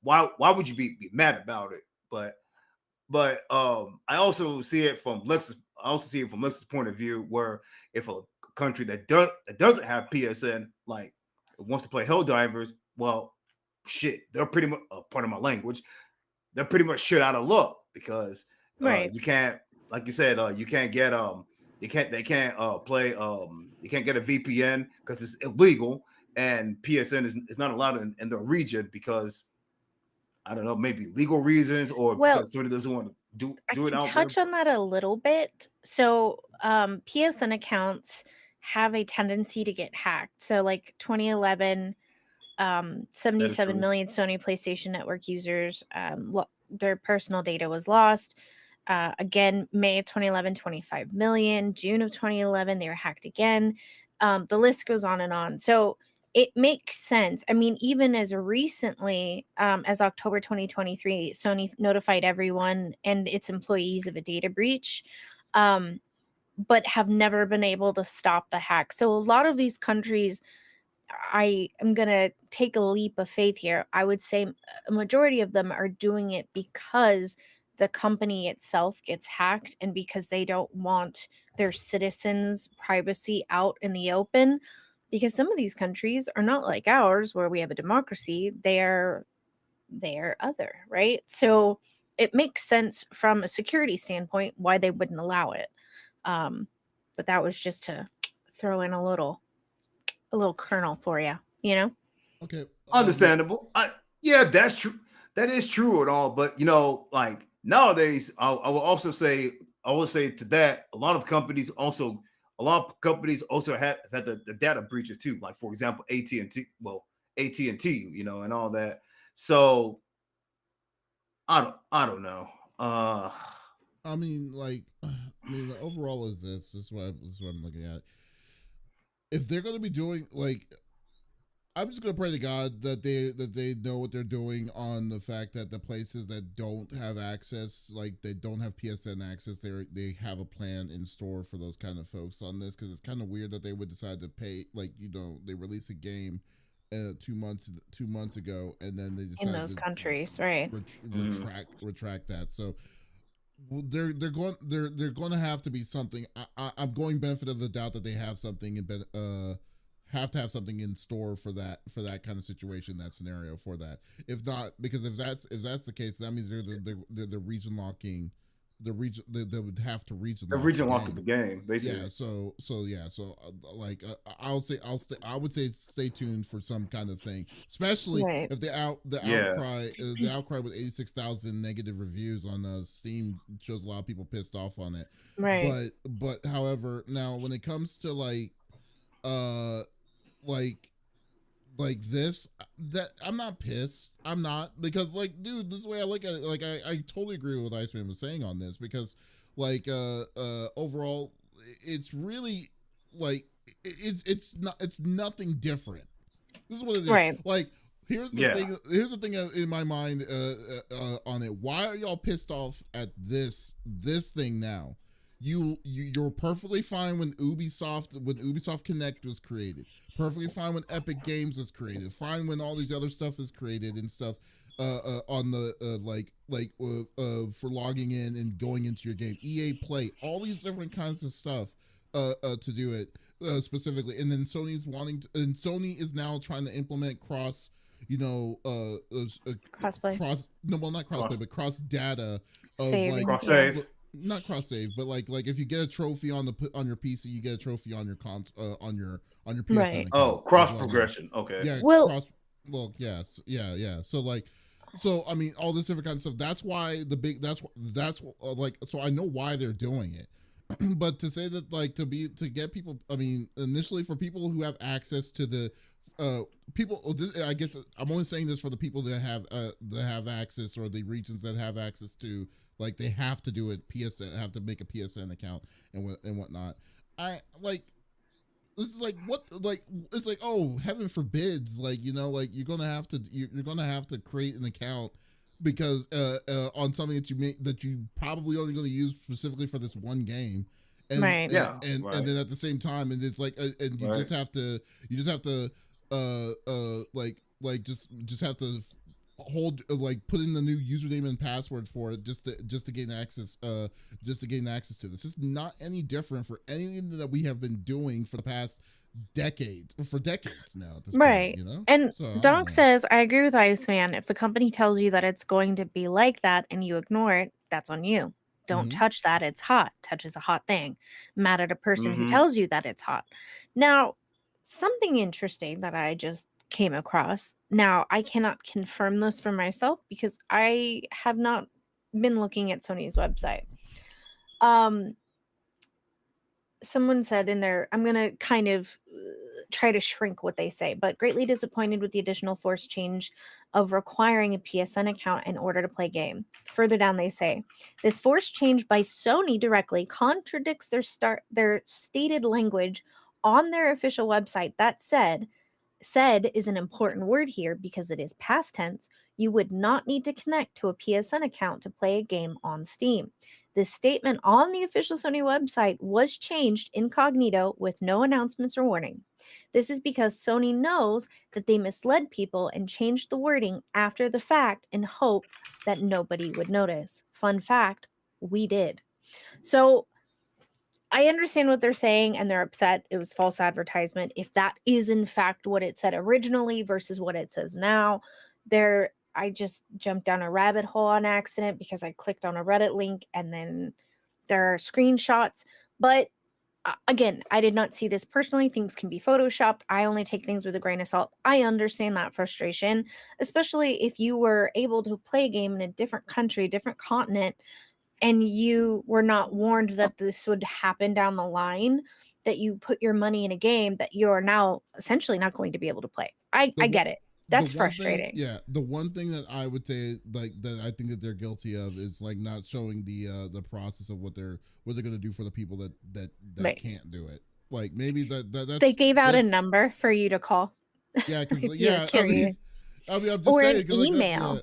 C: why would you be mad about it? But I also see it from Lex's point of view, where if a country that doesn't have PSN, like, wants to play Helldivers, well, shit, they're pretty much, part of my language, they're pretty much shit out of luck, because
B: Right.
C: you can't, like you said, you can't get you can't get a VPN because it's illegal, and PSN is not allowed in their region because, I don't know, maybe legal reasons, or because somebody doesn't want to do it out there.
B: I can touch on that a little bit. So PSN accounts have a tendency to get hacked. So like 2011, 77 million Sony PlayStation Network users, their personal data was lost. Again, May of 2011, 25 million. June of 2011, they were hacked again. The list goes on and on. So it makes sense. I mean, even as recently as October 2023, Sony notified everyone and its employees of a data breach, but have never been able to stop the hack. So a lot of these countries, I am going to take a leap of faith here. I would say a majority of them are doing it because the company itself gets hacked, and because they don't want their citizens' privacy out in the open, because some of these countries are not like ours where we have a democracy, they're other, right? So it makes sense from a security standpoint why they wouldn't allow it. But that was just to throw in a little kernel for you, you know?
A: Okay.
C: Understandable. Yeah, that's true. That is true at all. But like nowadays, I will say to that, a lot of companies also have had the data breaches too. Like for example, AT&T, and all that. So I don't know.
A: The overall is this. This is what I'm looking at. If they're going to be doing I'm just gonna pray to God that they know what they're doing on the fact that the places that don't have access, like they don't have PSN access, they have a plan in store for those kind of folks on this, because it's kind of weird that they would decide to pay, they release a game 2 months ago, and then they decide
B: in those countries, right?
A: Retract that. So they're going to have to be something. I'm going benefit of the doubt that they have something have to have something in store for that kind of situation, that scenario for that. If not, because if that's the case, that means they're the region locking. They would have to region lock
C: the game, basically.
A: Yeah. I would say stay tuned for some kind of thing, especially if the outcry with 86,000 negative reviews on Steam shows a lot of people pissed off on it.
B: Right.
A: But however, now when it comes to like this, that I'm not pissed. I'm not, because dude, this is the way I look at it. I totally agree with what Iceman was saying on this, because overall it's really it's nothing different. This is what it is.
B: Right.
A: Here's the thing in my mind on it. Why are y'all pissed off at this thing now? You're perfectly fine when Ubisoft Connect was created. Perfectly fine when Epic Games was created. Fine when all these other stuff is created and stuff on the for logging in and going into your game. EA Play, all these different kinds of stuff to do it specifically. And then Sony is now trying to implement cross
B: crossplay.
A: But cross data
B: of
C: cross save.
A: Not cross save, but like if you get a trophy on your PC, you get a trophy on your on your PSN
B: right.
A: account.
C: Cross progression. Okay.
A: Yeah.
B: Well,
A: yeah. So I mean, all this different kind of stuff. That's why so I know why they're doing it. But to say that to get people, I mean, initially for people who have access to the I guess I'm only saying this for the people that have access, or the regions that have access to. They have to do it. Have to make a PSN account and whatnot. It's oh, heaven forbids, you're gonna have to create an account because on something that you probably only going to use specifically for this one game. And,
B: right.
A: And then at the same time, and it's and you just have to just have to put in the new username and password for it just to gain access to this. This is not any different for anything that we have been doing for the past decades now at this
B: right
A: point,
B: And Doc says, I agree with Iceman. If the company tells you that it's going to be like that and you ignore it, that's on you. Don't touch that. It's hot. Touch is a hot thing. Mad at a person who tells you that it's hot. Now, something interesting that I just came across. Now, I cannot confirm this for myself because I have not been looking at Sony's website. Someone said in there, I'm going to kind of try to shrink what they say, but greatly disappointed with the additional forced change of requiring a PSN account in order to play game. Further down, they say, this forced change by Sony directly contradicts their stated language on their official website that said is an important word here because it is past tense. You would not need to connect to a PSN account to play a game on Steam. This statement on the official Sony website was changed incognito with no announcements or warning. This is because Sony knows that they misled people and changed the wording after the fact in hope that nobody would notice. Fun fact, we did. So I understand what they're saying and they're upset. It was false advertisement. If that is in fact what it said originally versus what it says now, I just jumped down a rabbit hole on accident because I clicked on a Reddit link and then there are screenshots. But again, I did not see this personally. Things can be photoshopped. I only take things with a grain of salt. I understand that frustration, especially if you were able to play a game in a different country, different continent, and you were not warned that this would happen down the line, that you put your money in a game that you are now essentially not going to be able to play. I get it. That's frustrating.
A: The one thing that I would say, like, that I think that they're guilty of is like not showing the process of what they're going to do for the people that right. can't do it. Like maybe that's,
B: they gave out a number for you to call.
A: Yeah, yeah. I mean, I'm just
B: or
A: saying,
B: an email.
A: Like,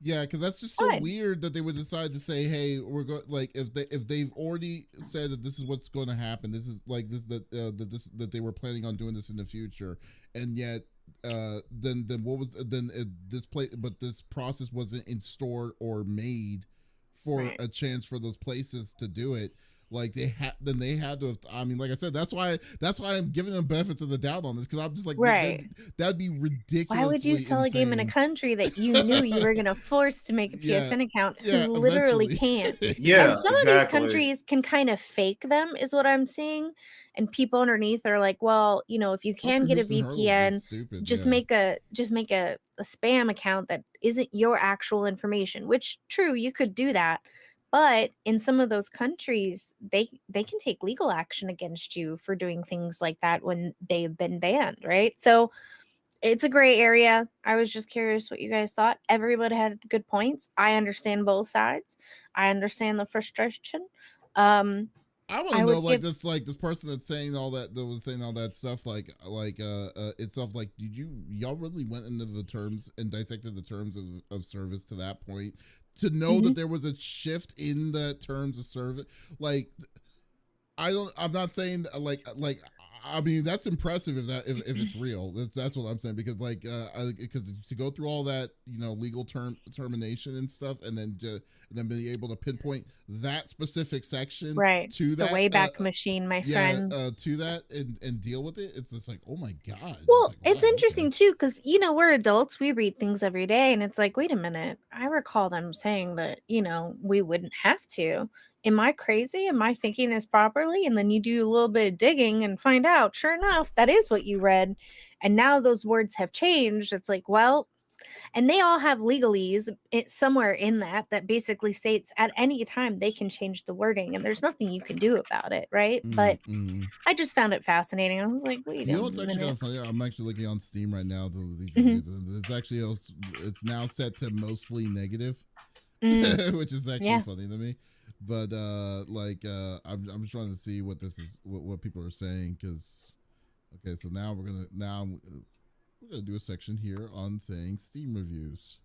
A: yeah, because that's just so weird that they would decide to say, "Hey, we're going." Like, if they've already said that this is what's going to happen, this is like this that they were planning on doing this in the future, and yet, then what was this process wasn't in store or made for a chance for those places to do it. Like they had to have. I mean, like I said, that's why I'm giving them benefits of the doubt on this, because I'm just like, that'd be ridiculous.
B: Why would you sell a game in a country that you knew you were going to force to make a PSN account who literally can't?
C: Yeah,
B: and some of these countries can kind of fake them, is what I'm seeing. And people underneath are like, well, if you can get a VPN, just make a spam account that isn't your actual information. Which, true, you could do that. But in some of those countries, they can take legal action against you for doing things like that when they've been banned, right? So it's a gray area. I was just curious what you guys thought. Everybody had good points. I understand both sides. I understand the frustration.
A: I want to know, like this person that's saying all that, that was saying all that stuff, it's stuff like, y'all really went into the terms and dissected the terms of service to that point to know that there was a shift in the terms of service? Like, I'm not saying like I mean, that's impressive if it's real. That's what I'm saying, because because to go through all that, legal termination and stuff, and then be able to pinpoint that specific section to that
B: the Wayback Machine, my friend,
A: to that and deal with it. It's just like, oh my god.
B: Well, it's interesting too, because we're adults, we read things every day, and it's like, wait a minute, I recall them saying that we wouldn't have to. Am I crazy? Am I thinking this properly? And then you do a little bit of digging and find out, sure enough, that is what you read. And now those words have changed. It's like, well, and they all have legalese somewhere in that basically states at any time they can change the wording, and there's nothing you can do about it, right? But I just found it fascinating. I was like, wait a minute.
A: What's actually kind of funny? I'm actually looking on Steam right now to these reviews. It's actually, it's now set to mostly negative, which is actually funny to me. But I'm just trying to see what this is, what people are saying, because so now we're gonna do a section here on saying Steam reviews.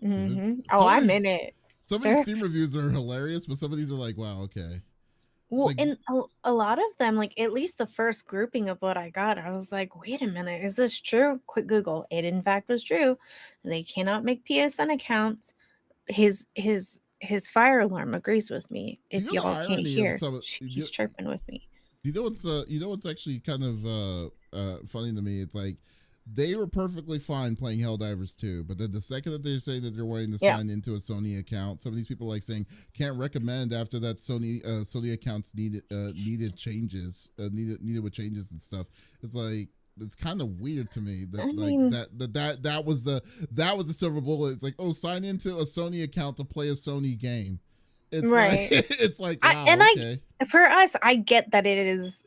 B: I'm in it.
A: Some of these Steam reviews are hilarious, but some of these are like, wow, okay.
B: Well, and a lot of them, like at least the first grouping of what I got, I was like, wait a minute, is this true? Quick Google. It in fact was true. They cannot make PSN accounts. His fire alarm agrees with me. If y'all can't hear, he's chirping with me.
A: What's actually kind of funny to me? It's like they were perfectly fine playing Helldivers 2, but then the second that they're saying that they're wanting to sign into a Sony account, some of these people are like saying can't recommend after that Sony accounts needed changes, needed with changes and stuff. It's like, it's kind of weird to me that that was the silver bullet. It's like, oh, sign into a Sony account to play a Sony game. It's
B: right.
A: It's like, wow,
B: for us, I get that it is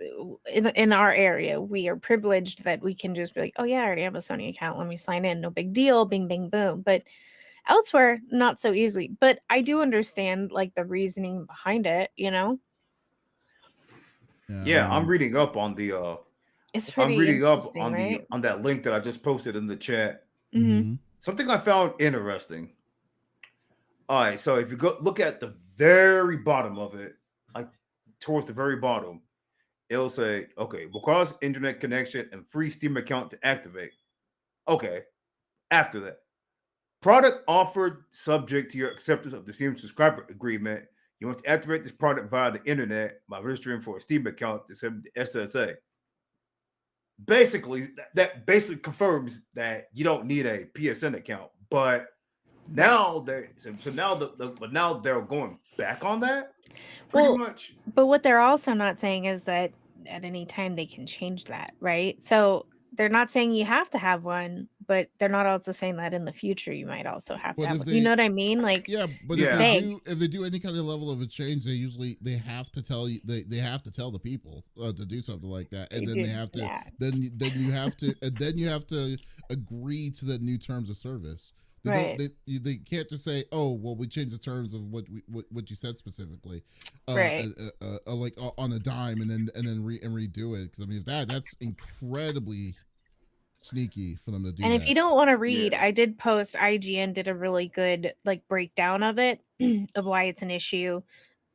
B: in our area. We are privileged that we can just be like, oh yeah, I already have a Sony account. Let me sign in. No big deal. Bing, bing, boom. But elsewhere, not so easily. But I do understand like the reasoning behind it.
C: Yeah, I'm reading up on the.
B: I'm reading up
C: on on that link that I just posted in the chat.
B: Something
C: I found interesting. All right, so if you look at the very bottom of it, like towards the very bottom, it'll say, okay, requires internet connection and free Steam account to activate. Okay, after that, Product offered subject to your acceptance of the Steam subscriber agreement. You want to activate this product via the internet by registering for a Steam account to send the SSA. Basically, that basically confirms that you don't need a PSN account. But now now they're going back on that pretty much.
B: But what they're also not saying is that at any time they can change that, right? So they're not saying you have to have one, but they're not also saying that in the future you might also have to have one. You know what I mean? Like,
A: yeah, but if they do any kind of level of a change, they have to tell you they have to tell the people to do something like that, and then they have to then you have to agree to the new terms of service. They can't just say, "Oh, well, we changed the terms of what you said specifically," like on a dime, and then redo it. Because I mean, if that's incredibly sneaky for them to do.
B: And if you don't want to read, I did post. IGN did a really good like breakdown of it, of why it's an issue.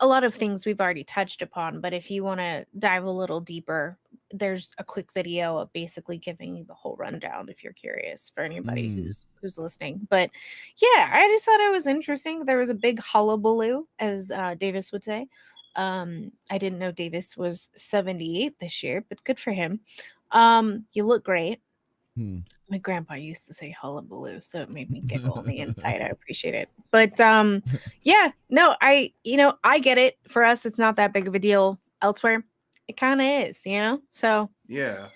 B: A lot of things we've already touched upon, but if you want to dive a little deeper, there's a quick video of basically giving you the whole rundown if you're curious, for anybody who's listening. But yeah, I just thought it was interesting. There was a big hullabaloo, as Davis would say. I didn't know Davis was 78 this year, but good for him. You look great. My grandpa used to say hullabaloo, so it made me giggle on the inside. I appreciate it. But yeah, no, I get it. For us, it's not that big of a deal. Elsewhere, it kind of is, So
C: yeah,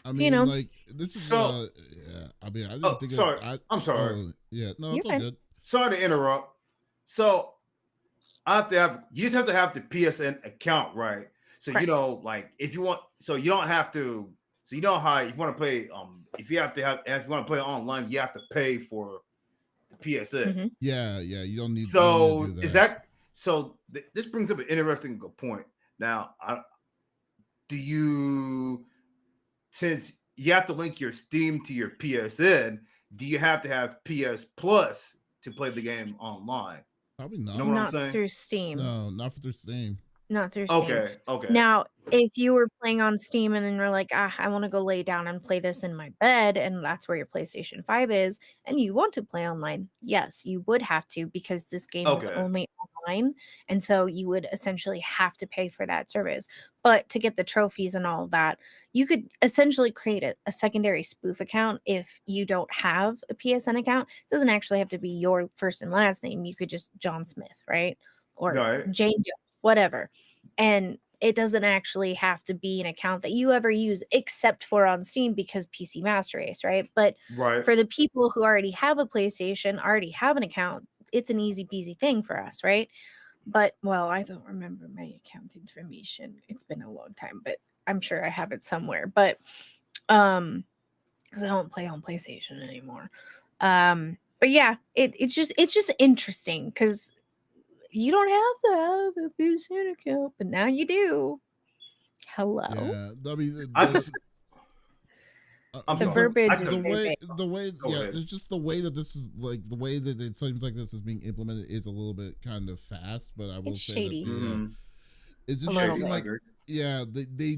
A: I mean, like this is yeah. I mean, I didn't think.
C: Sorry, I'm sorry.
A: Yeah, no, it's all good.
C: Sorry to interrupt. So you just have to have the PSN account, right? So like if you want, so you don't have to. So you know how if you want to play, if you want to play online, you have to pay for the PSN.
A: Yeah, you don't need.
C: So is that so? This brings up an interesting point. Now, since you have to link your Steam to your PSN, do you have to have PS Plus to play the game online?
A: Probably not.
C: You know what I'm saying?
B: Not through Steam.
A: No, not through Steam.
B: Not through Steam.
C: Okay.
B: Now, if you were playing on Steam and then you're like, I want to go lay down and play this in my bed, and that's where your PlayStation 5 is, and you want to play online, yes, you would have to, because this game is only online, and so you would essentially have to pay for that service. But to get the trophies and all of that, you could essentially create a secondary spoof account if you don't have a PSN account. It doesn't actually have to be your first and last name. You could just John Smith, right? Or Jane Doe, whatever. And it doesn't actually have to be an account that you ever use except for on Steam, because PC Master Race, right? But for the people who already have a PlayStation, already have an account, it's an easy peasy thing for us, right? But, well, I don't remember my account information. It's been a long time, but I'm sure I have it somewhere. But because I don't play on PlayStation anymore. But yeah, it's just interesting, because you don't have to have a PSN account, but now you do. Hello.
A: Yeah, I mean,
B: the verbiage is
A: the way, it's just the way that this is, like, the way that it seems like this is being implemented is a little bit kind of fast. But I will say
B: shady.
A: that it's just seems like they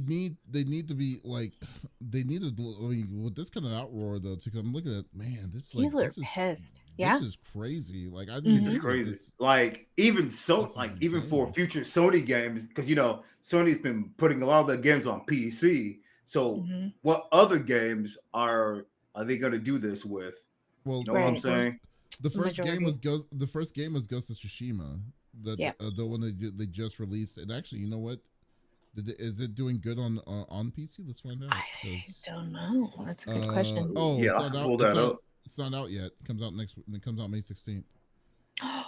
A: need to be like I mean, with this kind of outroar though, because I'm looking at, man, this is
B: people are pissed. Yeah,
A: this is crazy. Like, I think
C: this is crazy. Like, even for future Sony games, because Sony's been putting a lot of their games on PC. So what other games are they going to do this with?
A: Well,
C: you know what I'm saying?
A: The first game was Ghost of Tsushima. The one they just released. And actually, you know what? Is it doing good on PC? Let's find out.
B: I don't know. That's a good question.
A: It's not out yet. It comes out It comes out May 16th.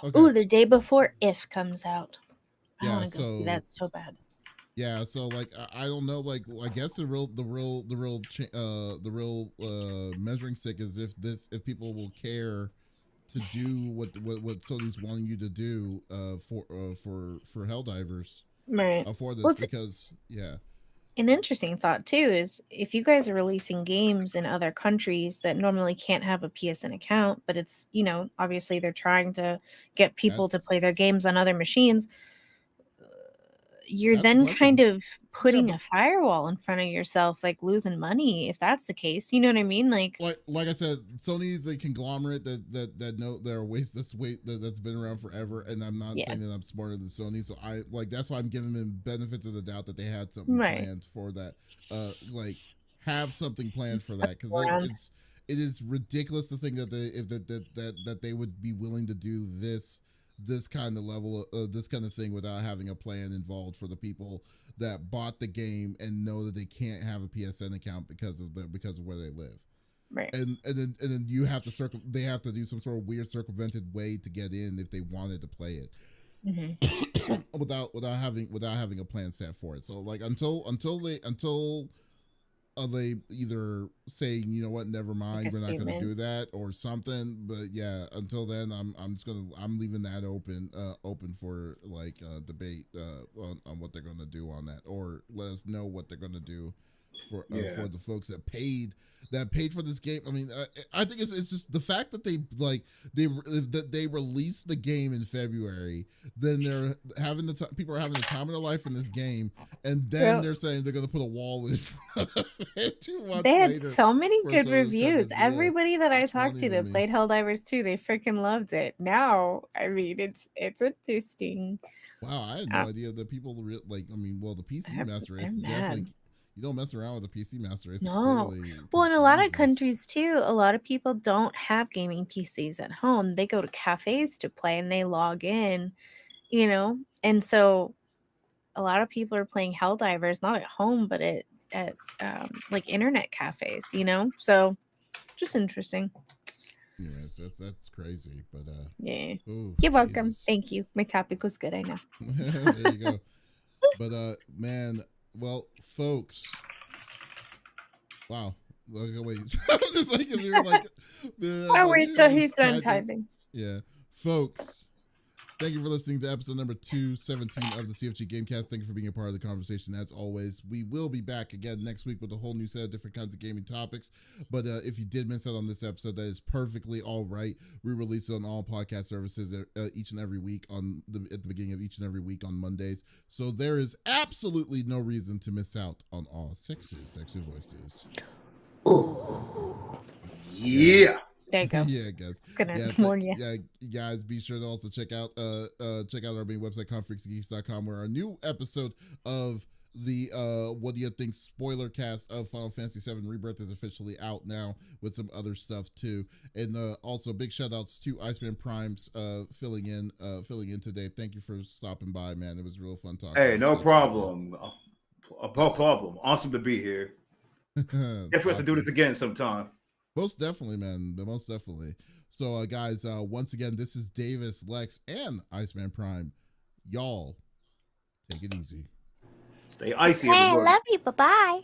B: Okay. Ooh, the day before If comes out. I want to go see that so bad.
A: Yeah, so like I don't know, like I guess the real measuring stick is if people will care to do what Sony's wanting you to do for Helldivers,
B: right?
A: For this, because
B: an interesting thought too is if you guys are releasing games in other countries that normally can't have a PSN account, but it's obviously they're trying to get people to play their games on other machines. you're
A: That's the
B: then
A: question.
B: kind of putting
A: but-
B: a firewall in front of yourself, like losing money if that's the case. You know what I mean? Like
A: I said, Sony is a conglomerate that know there are ways that's been around forever, and I'm not saying that I'm smarter than Sony, so I that's why I'm giving them benefits of the doubt that they had something planned for that. Have something planned for that, because it is ridiculous to think that they would be willing to do this kind of level this kind of thing without having a plan involved for the people that bought the game and know that they can't have a PSN account because of where they live.
B: Right.
A: And then you have to they have to do some sort of weird circumvented way to get in if they wanted to play it. Mm-hmm. without having a plan set for it. So like until they either say, you know what, never mind, we're not going to do that or something. But yeah, until then, I'm leaving that open for like debate on what they're going to do on that, or let us know what they're going to do for the folks that paid for this game. I mean, I think it's just the fact that they released the game in February, then they're having people are having the time of their life in this game, and then they're saying they're going to put a wall in front of it 2 months
B: they had
A: later
B: so many good reviews. Everybody that I talked to that
A: me.
B: played Helldivers 2, they freaking loved it. Now, I mean, it's interesting.
A: Wow, I had no idea that people the PC Master Race is definitely. You don't mess around with a PC Master Race.
B: No. Well, in a lot of countries too, a lot of people don't have gaming PCs at home. They go to cafes to play and they log in, you know? And so a lot of people are playing Helldivers, not at home, but at like internet cafes, you know? So just interesting.
A: Yeah, that's crazy. But
B: yeah.
A: Ooh,
B: you're welcome. Thank you. My topic was good, I know.
A: There you go. But man, well, folks, wow. Wait, I'm just like, if you're like,
B: I'll wait till he's done typing.
A: Yeah, folks, thank you for listening to episode number 217 of the CFG Game Cast. Thank you for being a part of the conversation. As always, we will be back again next week with a whole new set of different kinds of gaming topics. But if you did miss out on this episode, that is perfectly all right. We release it on all podcast services each and every week at the beginning of each and every week on Mondays. So there is absolutely no reason to miss out on all sexy voices.
B: Ooh.
C: Yeah.
B: There you go.
A: Yeah, guys.
B: Gonna warn you.
A: Yeah, guys, be sure to also check out our main website, confreaksgeeks.com, where our new episode of the What Do You Think spoiler cast of Final Fantasy VII Rebirth is officially out now, with some other stuff too. And also big shout outs to Iceman Primes filling in today. Thank you for stopping by, man. It was real fun talking.
C: Hey, no problem. No problem. Awesome to be here. If we have to do this again sometime.
A: Most definitely, man. Most definitely. So, guys, once again, this is Davis, Lex, and Iceman Prime. Y'all, take it easy.
C: Stay icy.
B: Hey, I love you. Bye-bye.